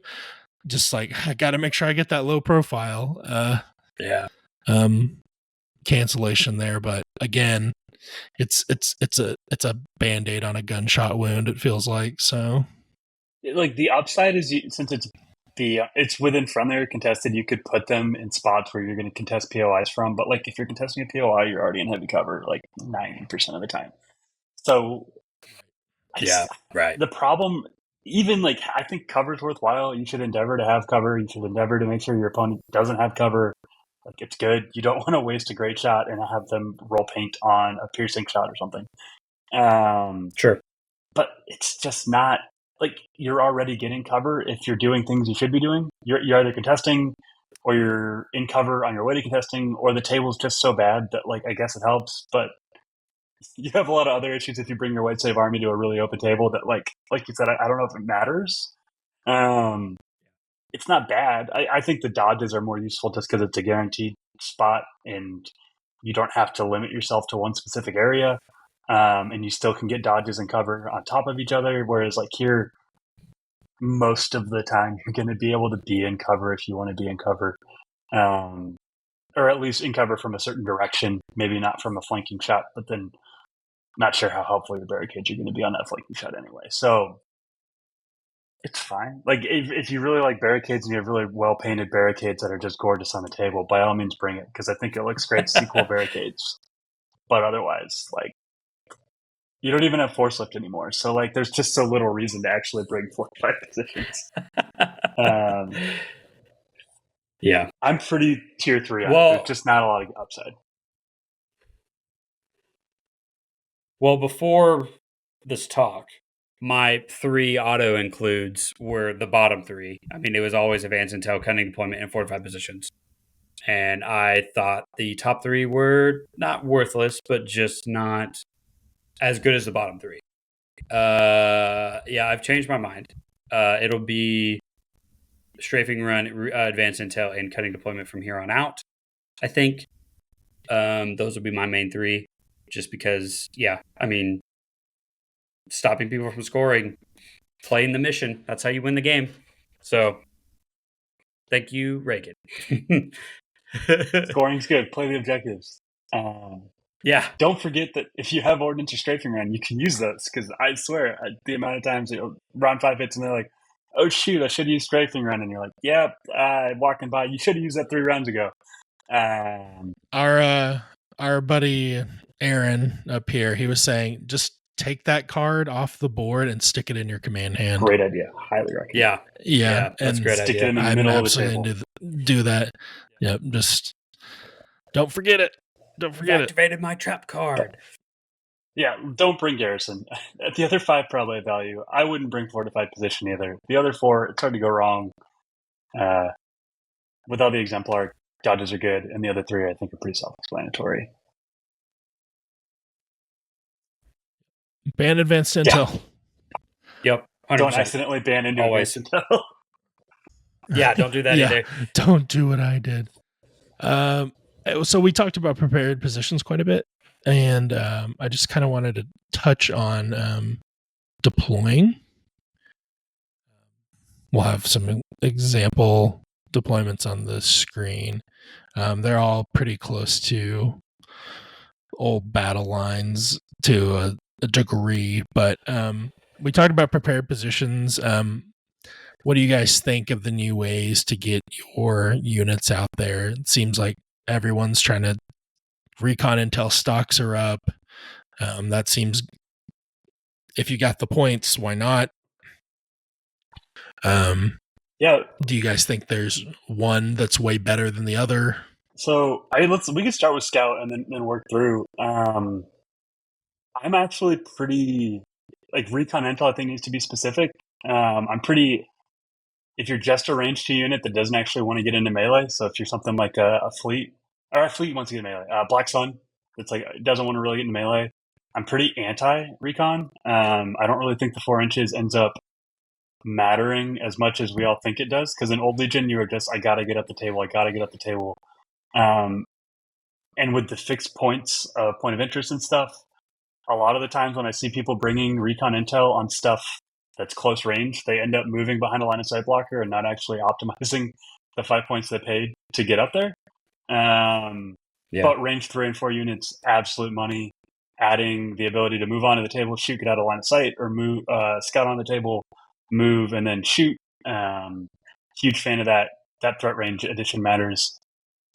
Just like, I got to make sure I get that low profile cancellation there. But again, it's a band-aid on a gunshot wound, it feels like. So like the upside is since it's within friendly or contested, you could put them in spots where you're going to contest POIs from. But like if you're contesting a POI, you're already in heavy cover like 90% of the time. So the problem, even like I think cover's worthwhile. You should endeavor to have cover. You should endeavor to make sure your opponent doesn't have cover. Like it's good. You don't want to waste a great shot and have them roll paint on a piercing shot or something. Sure. But it's just not like you're already getting cover if you're doing things you should be doing. You're either contesting or you're in cover on your way to contesting, or the table's just so bad that, like, I guess it helps, but you have a lot of other issues if you bring your white save army to a really open table that, like you said, I don't know if it matters. It's not bad. I think the dodges are more useful just because it's a guaranteed spot and you don't have to limit yourself to one specific area. And you still can get dodges and cover on top of each other. Whereas, like, here, most of the time you're going to be able to be in cover if you want to be in cover. Or at least in cover from a certain direction, maybe not from a flanking shot, but then not sure how helpful your barricades are going to be on that flanking shot anyway. So it's fine. Like, if you really like barricades and you have really well-painted barricades that are just gorgeous on the table, by all means bring it, because I think it looks great to see cool barricades. But otherwise, like, you don't even have force lift anymore. So, like, there's just so little reason to actually bring fortified positions. Yeah. I'm pretty tier 3 on it. There's just not a lot of upside. Well, before this talk, my 3 auto includes were the bottom 3. I mean, it was always advanced intel, cunning deployment, and fortified positions. And I thought the top 3 were not worthless, but just not as good as the bottom 3. Yeah, I've changed my mind. It'll be strafing run, advanced intel, and cutting deployment from here on out. I think those will be my main 3, just because, yeah, I mean, stopping people from scoring, playing the mission, that's how you win the game. So, thank you, Reagan. Scoring's good. Play the objectives. Yeah. Don't forget that if you have ordnance or strafing run, you can use those, because I swear, the amount of times round 5 hits and they're like, oh shoot, I should have used strafing run, and you're like, yeah, walking by, you should have used that 3 rounds ago. Our buddy Aaron up here, he was saying, just take that card off the board and stick it in your command hand. Great idea. Highly recommend. Yeah, that's a great stick idea. it in the middle of the table. Do that. Yep, just don't forget it. Don't forget activated my trap card. Yeah, don't bring garrison. The other 5 probably have value. I wouldn't bring fortified position either. The other 4, it's hard to go wrong. Without the exemplar, dodges are good, and the other 3 I think are pretty self-explanatory. Ban advanced intel. Yep. 100%. Don't accidentally ban into advanced intel. Yeah, don't do that either. Don't do what I did. So we talked about prepared positions quite a bit, and I just kind of wanted to touch on deploying. We'll have some example deployments on the screen. They're all pretty close to old battle lines to a degree, but we talked about prepared positions. What do you guys think of the new ways to get your units out there? It seems like everyone's trying to recon intel stocks are up. That seems, if you got the points, why not? Yeah. Do you guys think there's one that's way better than the other? So we can start with Scout and then work through. I'm actually pretty, like, recon intel I think needs to be specific. If you're just a range 2 unit that doesn't actually want to get into melee, so if you're something like a fleet, or a fleet wants to get into melee, Black Sun, it's like, it doesn't want to really get into melee, I'm pretty anti-recon. I don't really think the 4 inches ends up mattering as much as we all think it does, because in Old Legion, you were just, I gotta get up the table. And with the fixed points of point of interest and stuff, a lot of the times when I see people bringing recon intel on stuff that's close range, they end up moving behind a line of sight blocker and not actually optimizing the 5 points they paid to get up there. But range 3 and 4 units, absolute money. Adding the ability to move onto the table, shoot, get out of line of sight, or move, scout on the table, move, and then shoot. Huge fan of that. That threat range addition matters.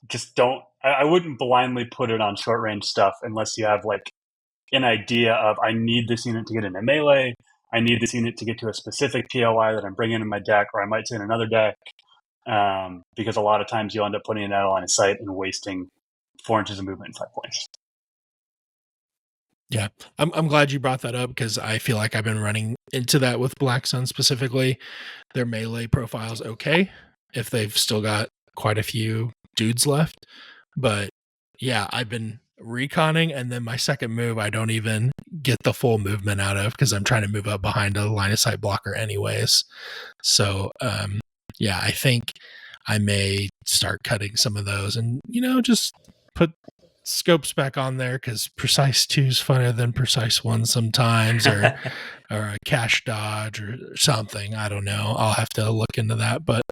Just don't, I wouldn't blindly put it on short range stuff unless you have, like, an idea of, I need this unit to get into melee, I need this unit to get to a specific POI that I'm bringing in my deck, or I might say in another deck, because a lot of times you'll end up putting it out of line of sight and wasting 4 inches of movement and 5 points. Yeah, I'm glad you brought that up, because I feel like I've been running into that with Black Sun specifically. Their melee profile's okay if they've still got quite a few dudes left. But yeah, I've been reconning, and then my second move, I don't even get the full movement out of because I'm trying to move up behind a line of sight blocker anyways. So, yeah, I think I may start cutting some of those and, just put scopes back on there because precise 2 is funner than precise 1 sometimes, or a cash dodge or something. I don't know. I'll have to look into that. But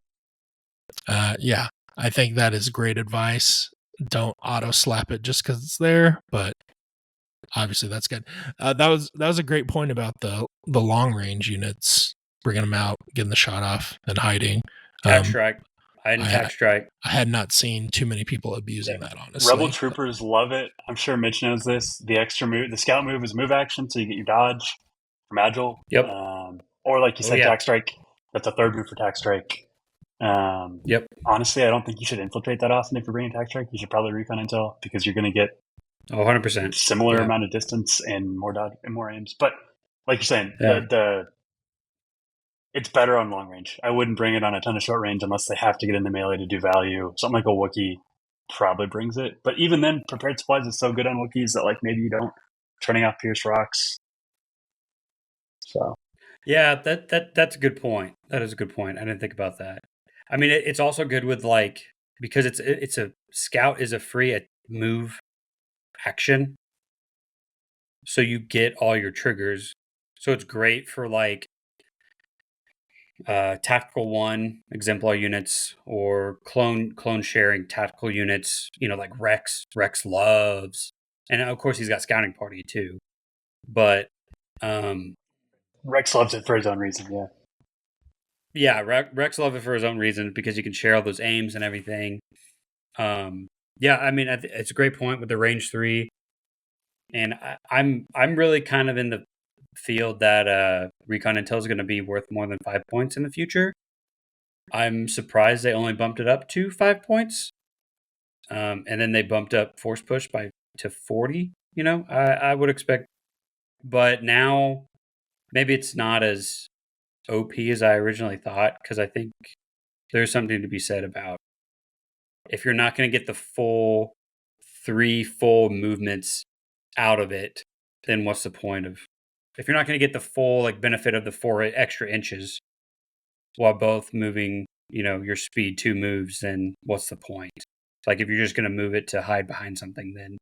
yeah, I think that is great advice. Don't auto slap it just because it's there, but obviously that's good. That was a great point about the long range units, bringing them out, getting the shot off, and hiding. Tac strike. Tac strike. I had not seen too many people abusing that, honestly. Rebel troopers love it. I'm sure Mitch knows this. The extra move, the scout move is move action, so you get your dodge from agile. Yep. Or like you said, tac strike. That's a third move for tac strike. Yep. Honestly, I don't think you should infiltrate that often if you're bringing tac strike. You should probably recon intel because you're going to get 100% similar amount of distance and more dodge and more aims. But like you're saying, it's better on long range. I wouldn't bring it on a ton of short range unless they have to get into melee to do value. Something like a Wookiee probably brings it. But even then, prepared supplies is so good on Wookiees that like maybe you don't. Turning off Pierce rocks. So yeah, that's a good point. That is a good point. I didn't think about that. I mean, it's also good with like, because it's a scout is a free move action, so you get all your triggers. So it's great for like tactical 1 exemplar units or clone sharing tactical units. Like Rex. Rex loves, and of course he's got scouting party too. But Rex loves it for his own reason. Yeah. Yeah, Rex loves it for his own reason because you can share all those aims and everything. Yeah, I mean, it's a great point with the range 3, and I'm really kind of in the field that recon intel is going to be worth more than 5 points in the future. I'm surprised they only bumped it up to 5 points, and then they bumped up force push to 40. I would expect, but now maybe it's not as OP as I originally thought, because I think there's something to be said about if you're not going to get the full 3 full movements out of it, then what's the point of, if you're not going to get the full like benefit of the 4 extra inches while both moving, your speed 2 moves, then what's the point? Like if you're just going to move it to hide behind something, then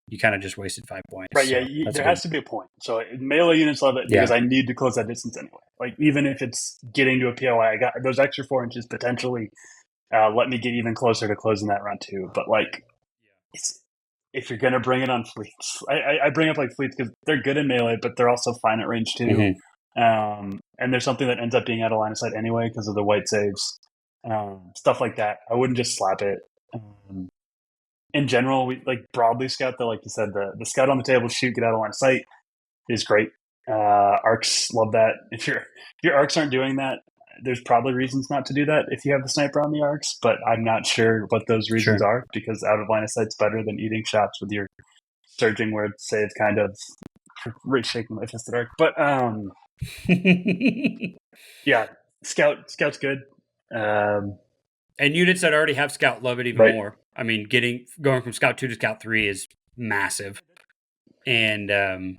you kind of just wasted 5 points. Right, yeah, there has to be a point. So melee units love it because I need to close that distance anyway. Like even if it's getting to a POI, I got those extra 4 inches potentially let me get even closer to closing that round 2. But like, if you're going to bring it on fleets, I bring up like fleets because they're good in melee, but they're also fine at range too. Mm-hmm. And there's something that ends up being out of line of sight anyway because of the white saves, stuff like that. I wouldn't just slap it. In general, we like broadly scout though, like you said, the scout on the table, shoot, get out of line of sight is great. Arcs love that. If your arcs aren't doing that, there's probably reasons not to do that if you have the sniper on the arcs, but I'm not sure what those reasons are because out of line of sight's better than eating shots with your surging word save kind of shaking my fisted arc. But yeah, scout's good. And units that already have scout love it even more. I mean, going from scout 2 to scout 3 is massive. And I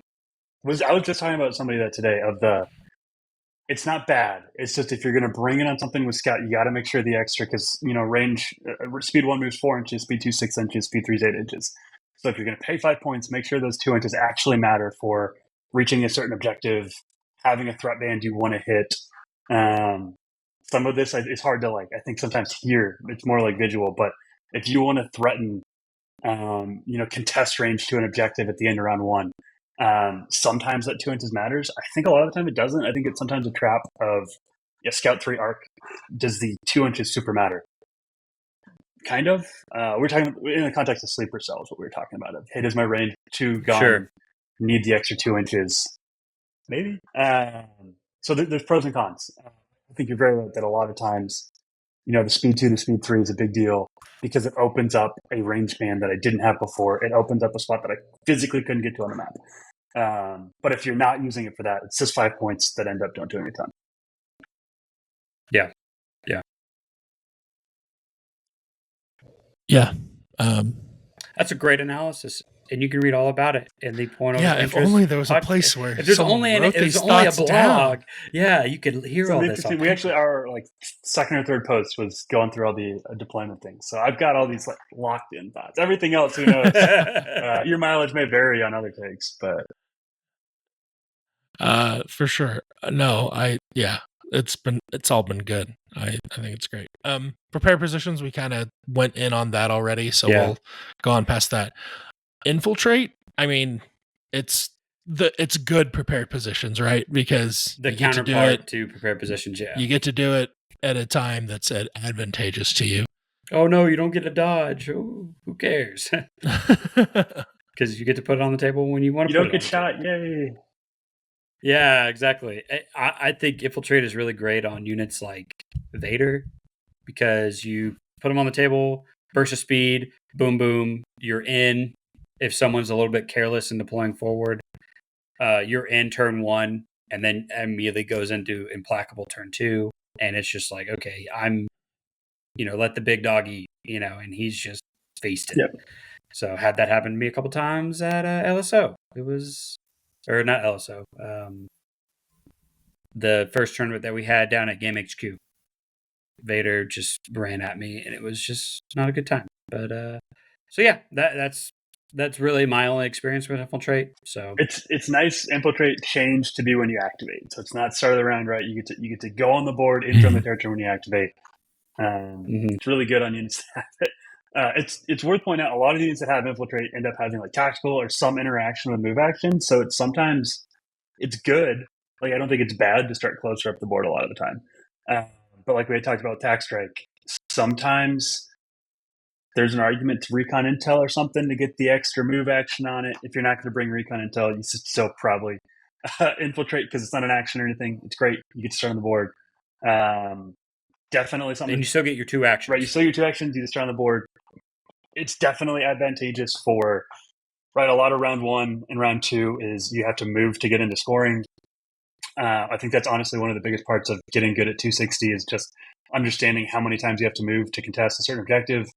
was just talking about somebody that today it's not bad. It's just if you're going to bring it on something with scout, you got to make sure the extra, because range speed 1 moves 4 inches, speed 2 6 inches, speed 3 is 8 inches. So if you're going to pay 5 points, make sure those 2 inches actually matter for reaching a certain objective, having a threat band you want to hit. Some of this is hard to I think sometimes hear. It's more like visual, but if you want to threaten, contest range to an objective at the end of round 1, sometimes that 2 inches matters. I think a lot of the time it doesn't. I think it's sometimes a trap of scout 3 arc. Does the 2 inches super matter? Kind of. We're talking in the context of sleeper cells. What we were talking about. Hey, does my range 2 gone? Sure. Need the extra 2 inches? Maybe. So there's pros and cons. I think you're very right that a lot of times, the speed 2 to speed 3 is a big deal because it opens up a range band that I didn't have before. It opens up a spot that I physically couldn't get to on the map. But if you're not using it for that, it's just 5 points that end up don't doing a ton. Yeah. Yeah. That's a great analysis, and you can read all about it in the Point of Yeah, Interest. if only there was a podcast. place where if there's someone only wrote if there's these only a thoughts blog, down. yeah, you could hear So all the this. interesting, we actually our like second or third post was going through all the deployment things. So I've got all these like locked in thoughts. Everything else, who knows? Your mileage may vary on other takes, but For sure. No, it's all been good. I think it's great. Prepare positions, we kind of went in on that already, so Yeah. we'll go on past that. Infiltrate, I mean, it's good prepared positions, right? Because the you get to do counterpart it, to prepare positions. Yeah. you get to do it at a time that's advantageous to you. Oh no, you don't get a dodge. Oh, who cares? Because you get to put it on the table when you want to. You don't get shot. Yay! Yeah, exactly. I think Infiltrate is really great on units like Vader because you put them on the table, burst of speed, boom, boom, you're in. If someone's a little bit careless in deploying forward, you're in turn 1 and then immediately goes into Implacable turn 2. And it's just like, okay, I'm, let the big dog eat, and he's just feasted. Yep. So had that happen to me a couple times at LSO. It was, or not LSO, the first tournament that we had down at Game HQ. Vader just ran at me, and it was just not a good time. But so yeah, that's really my only experience with Infiltrate. So it's nice. Infiltrate change to be when you activate, so it's not start of the round, right? You get to go on the board, enter on the territory when you activate. It's really good on units that have it. It's worth pointing out a lot of units that have Infiltrate end up having like tactical or some interaction with move action. So it's sometimes good. Like I don't think it's bad to start closer up the board a lot of the time. But like we had talked about Tac Strike, sometimes there's an argument to recon intel or something to get the extra move action on it. If you're not going to bring recon intel, you still probably infiltrate because it's not an action or anything. It's great. You get to start on the board. Definitely something. And you still get your 2 actions. Right, you still get your 2 actions. You just start on the board. It's definitely advantageous for, right, a lot of round 1 and round 2 is you have to move to get into scoring. I think that's honestly one of the biggest parts of getting good at 260 is just understanding how many times you have to move to contest a certain objective.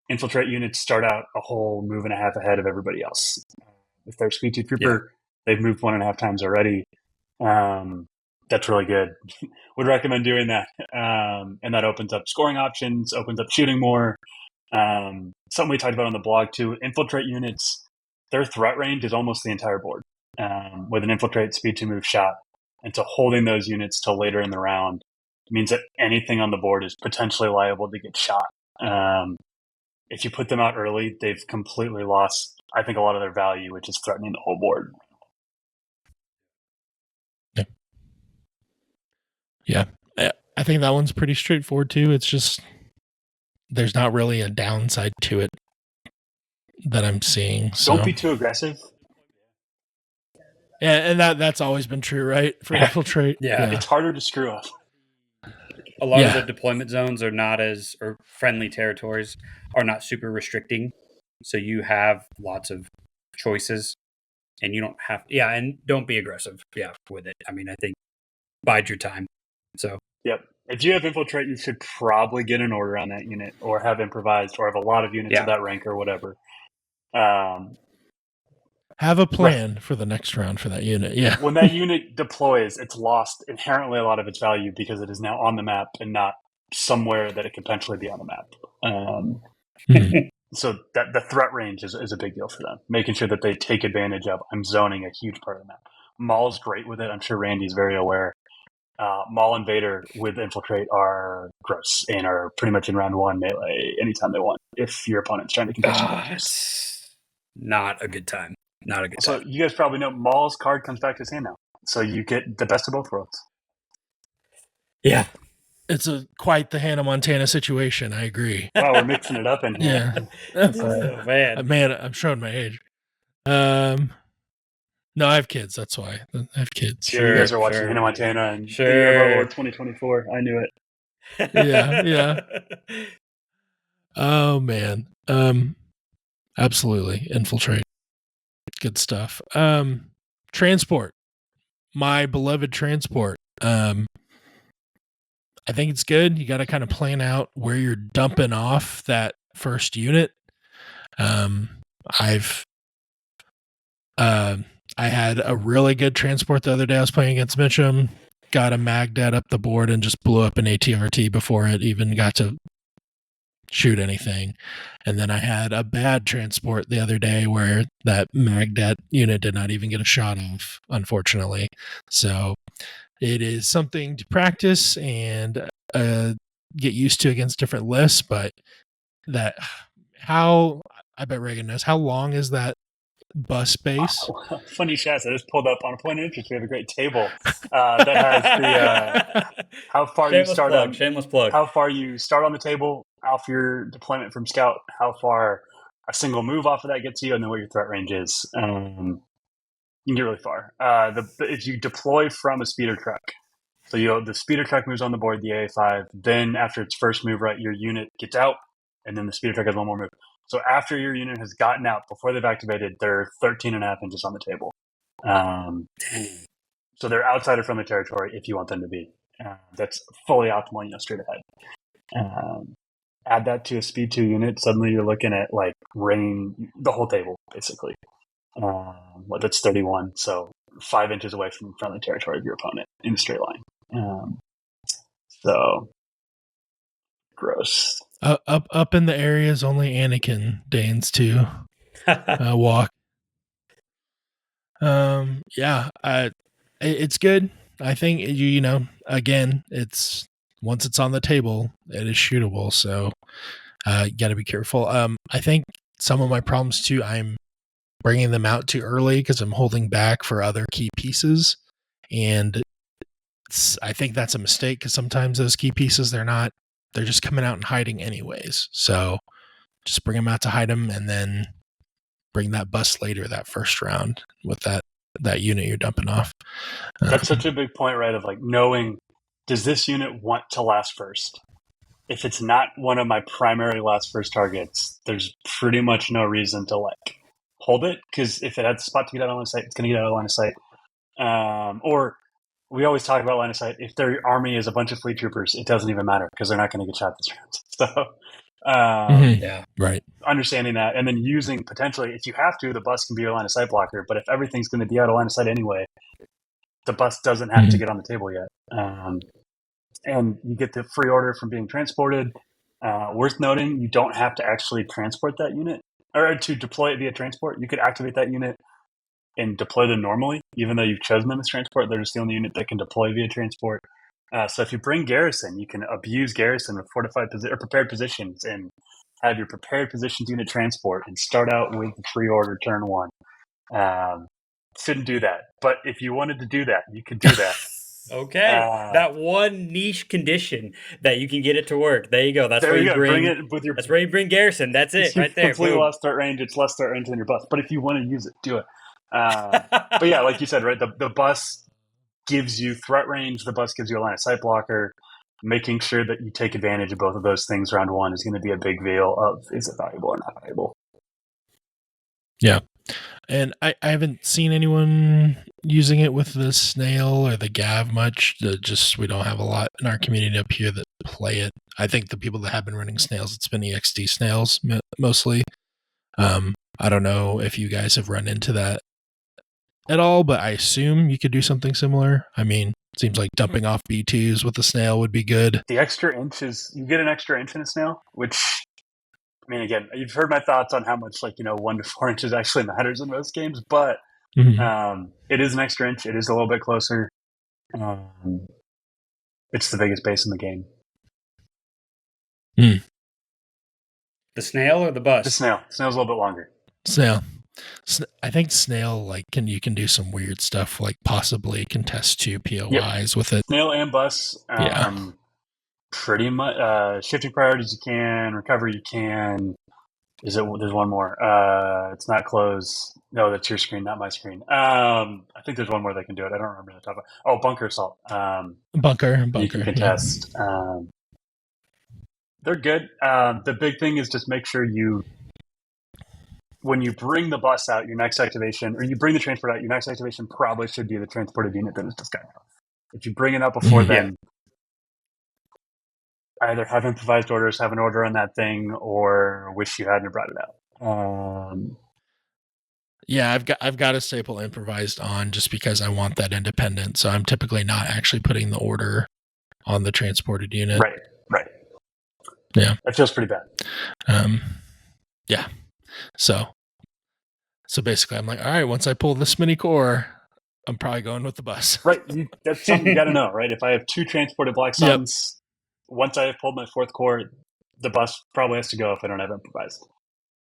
Infiltrate units start out a whole move and a half ahead of everybody else. If they're Speed 2 Trooper, they've moved 1.5 times already. That's really good. Would recommend doing that. And that opens up scoring options, opens up shooting more. Something we talked about on the blog too. Infiltrate units, their threat range is almost the entire board with an Infiltrate Speed 2 move shot. And so holding those units till later in the round means that anything on the board is potentially liable to get shot. If you put them out early, they've completely lost, I think, a lot of their value, which is threatening the whole board. Yeah. I think that one's pretty straightforward too. It's just there's not really a downside to it that I'm seeing. So. Don't be too aggressive. Yeah, and that's always been true, right? For Infiltrate. Yeah. It's harder to screw up. A lot of the deployment zones are not or friendly territories are not super restricting. So you have lots of choices and you don't have, and don't be aggressive. Yeah, with it. I mean, I think bide your time. So, yep. If you have Infiltrate, you should probably get an order on that unit or have improvised or have a lot of units of that rank or whatever. Have a plan for the next round for that unit. Yeah. When that unit deploys, it's lost inherently a lot of its value because it is now on the map and not somewhere that it could potentially be on the map. So that the threat range is a big deal for them. Making sure that they take advantage of. I'm zoning a huge part of the map. Maul's great with it. I'm sure Randy's very aware. Maul and Vader with Infiltrate are gross and are pretty much in round 1 melee anytime they want if your opponent's trying to contest. It's not a good time. Not a good time. So you guys probably know Maul's card comes back to his hand now. So you get the best of both worlds. Yeah. It's quite the Hannah Montana situation. I agree. Wow, we're mixing it up in here. Yeah. Man, I'm showing my age. No, I have kids. That's why I have kids. Sure, you guys are watching Hannah Montana and the Year of Our Lord 2024. I knew it. Yeah. Oh man. Absolutely. Infiltrate. Good stuff. Transport. My beloved transport. I think it's good. You got to kind of plan out where you're dumping off that first unit. I had a really good transport the other day. I was playing against Mitchem, got a Magdat up the board and just blew up an ATRT before it even got to shoot anything. And then I had a bad transport the other day where that Magdat unit did not even get a shot off, unfortunately. So it is something to practice and get used to against different lists, but I bet Reagan knows, how long is that bus base? Funny shots. I just pulled up on a point of interest. We have a great table that has the how far shameless you start plug, on shameless plug. how far you start on the table off your deployment from scout, how far a single move off of that gets you, and then what your threat range is. You can get really far. If you deploy from a speeder truck, so the speeder truck moves on the board, the AA5. Then after its first move, right, your unit gets out, and then the speeder truck has one more move. So after your unit has gotten out, before they've activated, they're 13.5 inches on the table. So they're outside of friendly territory if you want them to be. That's fully optimal, straight ahead. Add that to a speed 2 unit, suddenly you're looking at like rain the whole table, basically. That's 31, so 5 inches away from friendly territory of your opponent in a straight line. So gross. Up in the areas only Anakin deigns to walk. It's good. I think again, it's once it's on the table, it is shootable. So you got to be careful. I think some of my problems too, I'm bringing them out too early because I'm holding back for other key pieces, and I think that's a mistake because sometimes those key pieces they're just coming out and hiding anyways. So just bring them out to hide them, and then bring that bus later that first round with that unit you're dumping off. That's such a big point, right? Of like knowing, does this unit want to last first? If it's not one of my primary last first targets, there's pretty much no reason to like hold it, because if it had a spot to get out of line of sight, it's going to get out of line of sight. Or we always talk about line of sight. If their army is a bunch of fleet troopers, it doesn't even matter because they're not going to get shot this round. So, right. Understanding that, and then using potentially, if you have to, the bus can be a line of sight blocker. But if everything's going to be out of line of sight anyway, the bus doesn't have to get on the table yet. And you get the free order from being transported. Worth noting, you don't have to actually transport that unit or to deploy it via transport. You could activate that unit and deploy them normally, even though you've chosen them as transport. They're just the only unit that can deploy via transport. So if you bring garrison, you can abuse garrison with fortified or prepared positions and have your prepared positions unit transport and start out with the free order turn 1. Shouldn't do that. But if you wanted to do that, you could do that. Okay, that one niche condition that you can get it to work. There you go. That's where you bring it with your. That's where you bring garrison. That's it, right there. Completely lost threat range. It's less threat range than your bus. But if you want to use it, do it. But yeah, like you said, right, the bus gives you threat range. The bus gives you a line of sight blocker. Making sure that you take advantage of both of those things round 1 is going to be a big veil of, is it valuable or not valuable? Yeah. And I haven't seen anyone using it with the snail or the gav much. We don't have a lot in our community up here that play it. I think the people that have been running snails, it's been EXD snails mostly. I don't know if you guys have run into that at all, but I assume you could do something similar. I mean, it seems like dumping off B2s with the snail would be good. The extra inch you get an extra inch in a snail, which, I mean, again, you've heard my thoughts on how much 1 to 4 inches actually matters in most games, but it is an extra inch. It is a little bit closer. It's the biggest base in the game. The snail or the bus? The snail. Snail's a little bit longer. Snail. I think snail, you can do some weird stuff, like possibly contest 2 POIs with it. Snail and bus. Pretty much. Shifting priorities you can. Recovery you can. There's one more. It's not close. No, that's your screen, not my screen. I think there's one more that can do it. I don't remember the top of it. Oh, bunker assault. Bunker. You can contest. Yeah. They're good. The big thing is just make sure when you bring the bus out, your next activation, or you bring the transport out, your next activation probably should be the transported unit that is just going out. If you bring it out before then, either have improvised orders, have an order on that thing, or wish you hadn't brought it out. Yeah, I've got a staple improvised on just because I want that independent. So I'm typically not actually putting the order on the transported unit. Right. Yeah. That feels pretty bad. Yeah. So basically I'm like, all right, once I pull this mini core, I'm probably going with the bus. Right. That's something you got to know, right? If I have 2 transported Black Suns, once I have pulled my 4th core, the bus probably has to go if I don't have improvised.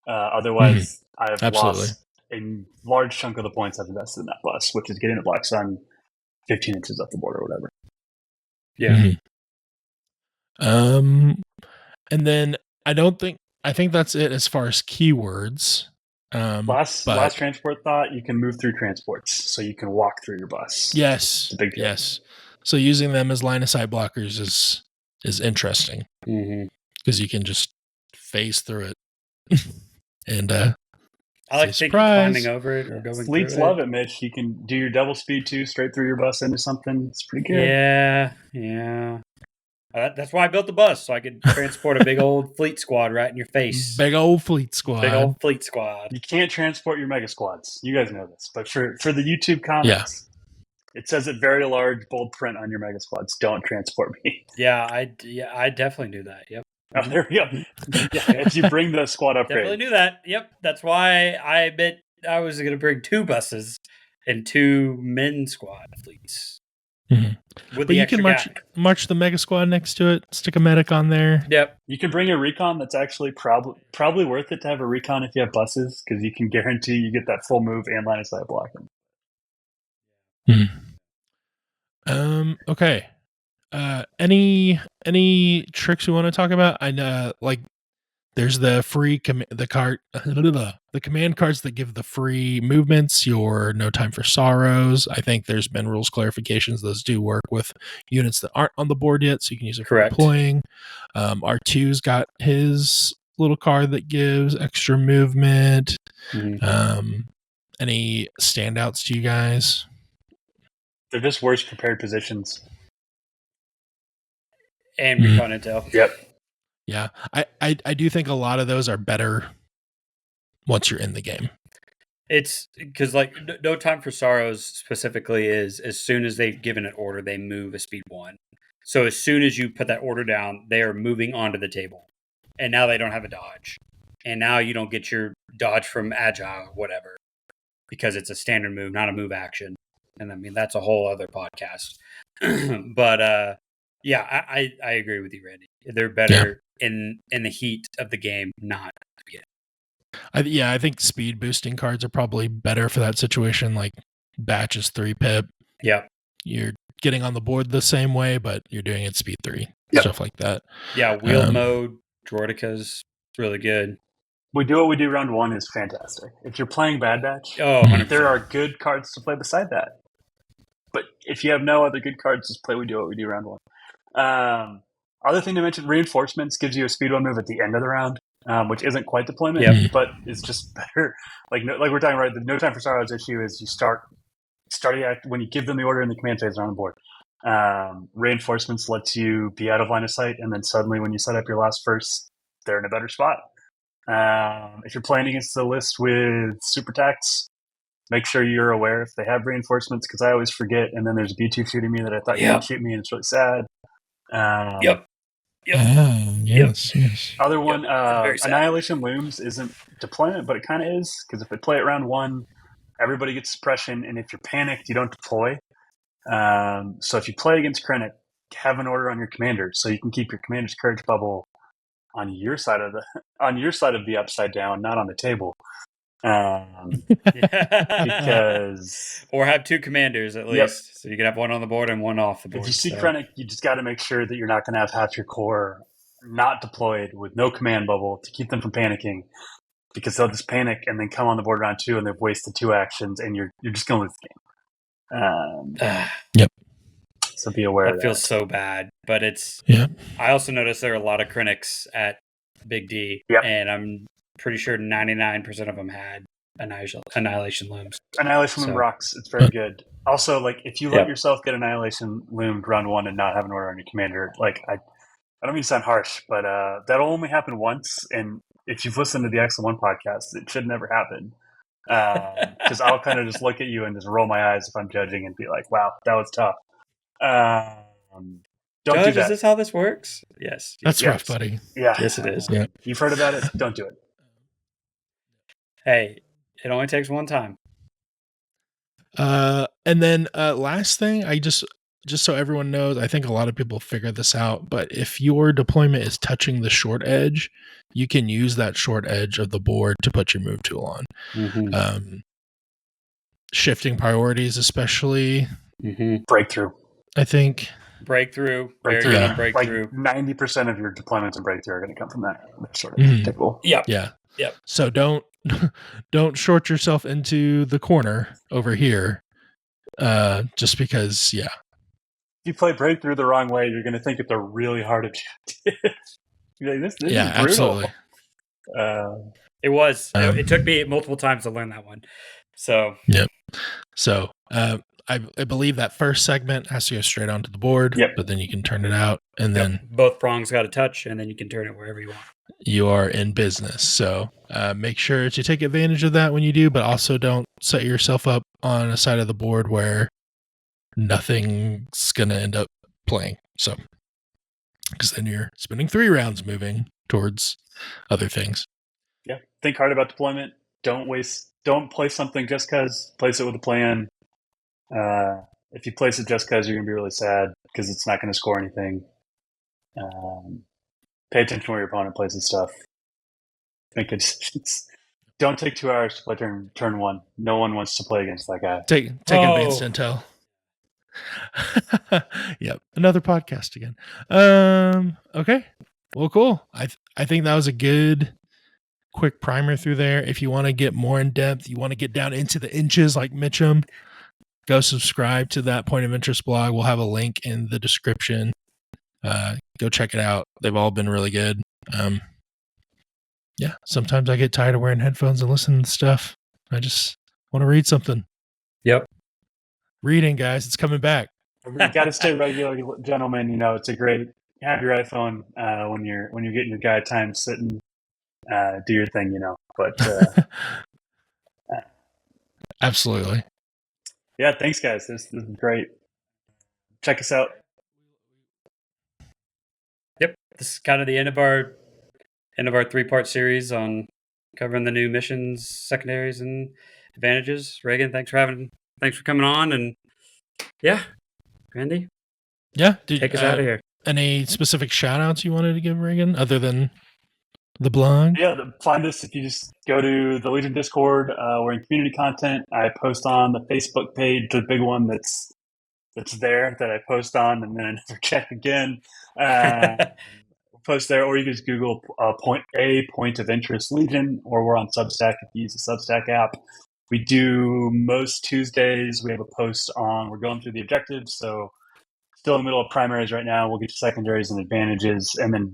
Otherwise, I have lost a large chunk of the points I've invested in that bus, which is getting a Black Sun 15 inches up the board or whatever. Yeah. And then I think that's it as far as keywords. Last transport thought, you can move through transports, so you can walk through your bus. Yes. It's a big deal. Yes. So using them as line of sight blockers is interesting because you can just phase through it. And I like thinking climbing over it or going Fleets through love it, Mitch. You can do your double speed too, straight through your bus into something. It's pretty good. Yeah. That's why I built the bus, so I could transport a big old fleet squad right in your face. Big old fleet squad. You can't transport your mega squads. You guys know this, but for the YouTube comments, it says it very large, bold print on your mega squads. Don't transport me. Yeah, I definitely do that. Yep. Oh, there we go. Yeah, if you bring the squad upgrade. Definitely do that. Yep. That's why I bet I was going to bring 2 buses and 2 men squad fleets. But you can march the mega squad next to it, stick a medic on there. Yep. You can bring a recon. That's actually probably worth it to have a recon if you have buses, because you can guarantee you get that full move and line of sight blocking. Okay. Any tricks we want to talk about? I know, like, there's the free the command cards that give the free movements, your No Time for Sorrows. I think there's been rules clarifications. Those do work with units that aren't on the board yet, so you can use it for deploying. R2's got his little card that gives extra movement. Any standouts to you guys? They're just worse prepared positions. And recon intel. Yep. Yeah, I do think a lot of those are better once you're in the game. It's because, like, No Time for Sorrows specifically is as soon as they've given an order, they move a speed 1. So as soon as you put that order down, they are moving onto the table. And now they don't have a dodge. And now you don't get your dodge from agile or whatever, because it's a standard move, not a move action. And I mean, that's a whole other podcast. But yeah, I agree with you, Randy. They're better in the heat of the game, not at the beginning. I think speed boosting cards are probably better for that situation. Like Batch is 3 pip. Yep. You're getting on the board the same way, but you're doing it speed 3. Stuff like that. Yeah, wheel mode, Droidica's really good. We Do What We Do round 1 is fantastic. If you're playing Bad Batch, there are good cards to play beside that. But if you have no other good cards, just play We Do What We Do round 1. Other thing to mention, Reinforcements gives you a speed 1 move at the end of the round, which isn't quite deployment, but is just better. Like we're talking about, the No Time for Sorrows issue is you starting when you give them the order in the command phase on the board. Reinforcements lets you be out of line of sight, and then suddenly when you set up your last first, they're in a better spot. If you're playing against the list with super tax, make sure you're aware if they have reinforcements, because I always forget, and then there's a B2 shooting me that I thought you would shoot me, and it's really sad. Yes. Other one, Annihilation Looms isn't deployment, but it kind of is, because if they play it round 1, everybody gets suppression, and if you're panicked, you don't deploy. So if you play against Krennic, have an order on your commander, so you can keep your commander's courage bubble on your side of the upside down, not on the table. Because or have 2 commanders at least, so you can have one on the board and one off the board. If you see Krennic, you just got to make sure that you're not going to have half your core not deployed with no command bubble to keep them from panicking, because they'll just panic and then come on the board round 2 and they've wasted 2 actions, and you're just going to lose the game. So be aware of that. That feels so bad, but it's. I also noticed there are a lot of Krennics at Big D, and I'm pretty sure 99% of them had Annihilation Looms. Annihilation Loom rocks. It's very good. Also, like, if you let yourself get Annihilation Loomed round 1 and not have an order on your commander, like, I don't mean to sound harsh, but that'll only happen once. And if you've listened to the X1 podcast, it should never happen. Because I'll kind of just look at you and just roll my eyes if I'm judging and be like, wow, that was tough. Don't Judge, do that. is this how this works? Yes. That's rough, buddy. Yeah. Yes, it is. Yeah. You've heard about it. Don't do it. Hey, it only takes one time. And then last thing, I just so everyone knows, I think a lot of people figure this out, but if your deployment is touching the short edge, you can use that short edge of the board to put your move tool on. Mm-hmm. Shifting priorities, especially. Mm-hmm. Breakthrough. I think. Breakthrough. Yeah. Breakthrough. Like 90% of your deployments and breakthrough are going to come from that sort of table. Yep. Yeah. Yep. So don't short yourself into the corner over here. Just because, yeah. If you play breakthrough the wrong way, you're going to think it's a really hard objective. You're like, this is brutal. Absolutely. It was. It took me multiple times to learn that one. So. Yep. So I believe that first segment has to go straight onto the board, but then you can turn it out, and then both prongs got a touch, and then you can turn it wherever you want. You are in business. So make sure to take advantage of that when you do, but also don't set yourself up on a side of the board where nothing's going to end up playing. So, because then you're spending 3 rounds moving towards other things. Yeah. Think hard about deployment. Don't place something just because. Place it with a plan. If you place it just because, you're going to be really sad because it's not going to score anything. Pay attention where your opponent places stuff. Make good decisions. Don't take 2 hours to play turn 1. No one wants to play against that guy. Take advanced intel. Yep. Another podcast again. Okay. Well, cool. I think that was a good quick primer through there. If you want to get more in depth, you want to get down into the inches like Mitchem, go subscribe to that Point of Interest blog. We'll have a link in the description. Go check it out. They've all been really good. Yeah, sometimes I get tired of wearing headphones and listening to stuff. I just want to read something. Yep. Reading, guys, it's coming back. You got to stay regular, gentlemen. You know, it's a great. Have your iPhone when you're getting your guy time sitting. Do your thing, you know. But absolutely. Yeah, thanks, guys. This is great. Check us out. Yep, this is kind of the end of our 3-part series on covering the new missions, secondaries, and advantages. Reagan, thanks for coming on, and yeah, Randy, take us out of here. Any specific shout outs you wanted to give, Reagan, other than the blog? Yeah, find us if you just go to the Legion Discord. We're in community content. I post on the Facebook page, the big one that's there that I post on, and then I never check again. Post there, or you can just Google Point of Interest Legion, or we're on Substack if you use the Substack app. We do most Tuesdays. We have a post on. We're going through the objectives, so still in the middle of primaries right now. We'll get to secondaries and advantages, and then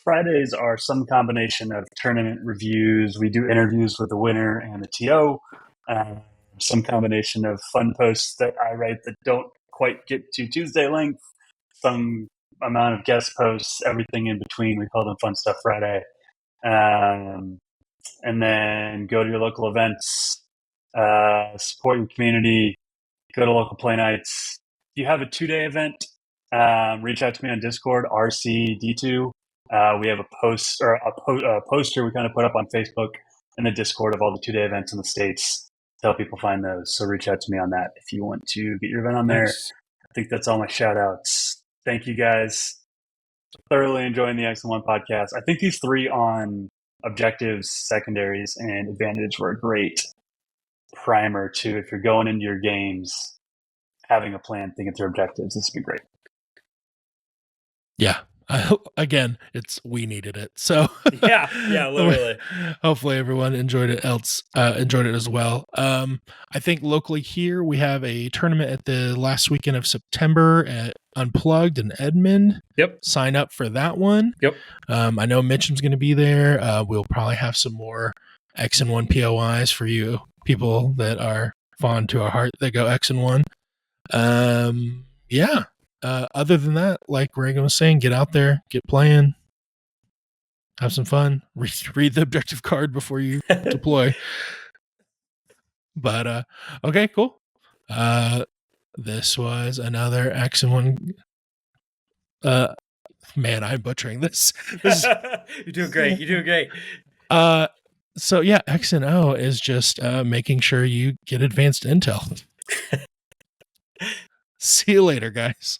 Fridays are some combination of tournament reviews. We do interviews with the winner and the TO. Some combination of fun posts that I write that don't quite get to Tuesday length. Some amount of guest posts, everything in between. We call them Fun Stuff Friday. And then go to your local events, support your community, go to local play nights. If you have a 2-day event, reach out to me on Discord, RCD2. We have a poster we kind of put up on Facebook and the Discord of all the 2-day events in the States to help people find those. So reach out to me on that if you want to get your event on there. Nice. I think that's all my shout outs. Thank you guys. Thoroughly enjoying the X1 podcast. I think these 3 on objectives, secondaries, and advantage were a great primer too. If you're going into your games, having a plan, thinking through objectives, this would be great. Yeah. Again, we needed it. So yeah, literally. Hopefully everyone enjoyed it as well. I think locally here we have a tournament at the last weekend of September at Unplugged in Edmond. Yep. Sign up for that one. Yep. I know Mitchem's going to be there. We'll probably have some more X and 1 POIs for you people that are fond to our heart that go X and 1. Yeah. other than that, like Reagan was saying, get out there, get playing, have some fun, read the objective card before you deploy. But okay, cool. This was another excellent one. Man, I'm butchering this. You're doing great. You're doing great. So yeah, X and O is just making sure you get advanced intel. See you later, guys.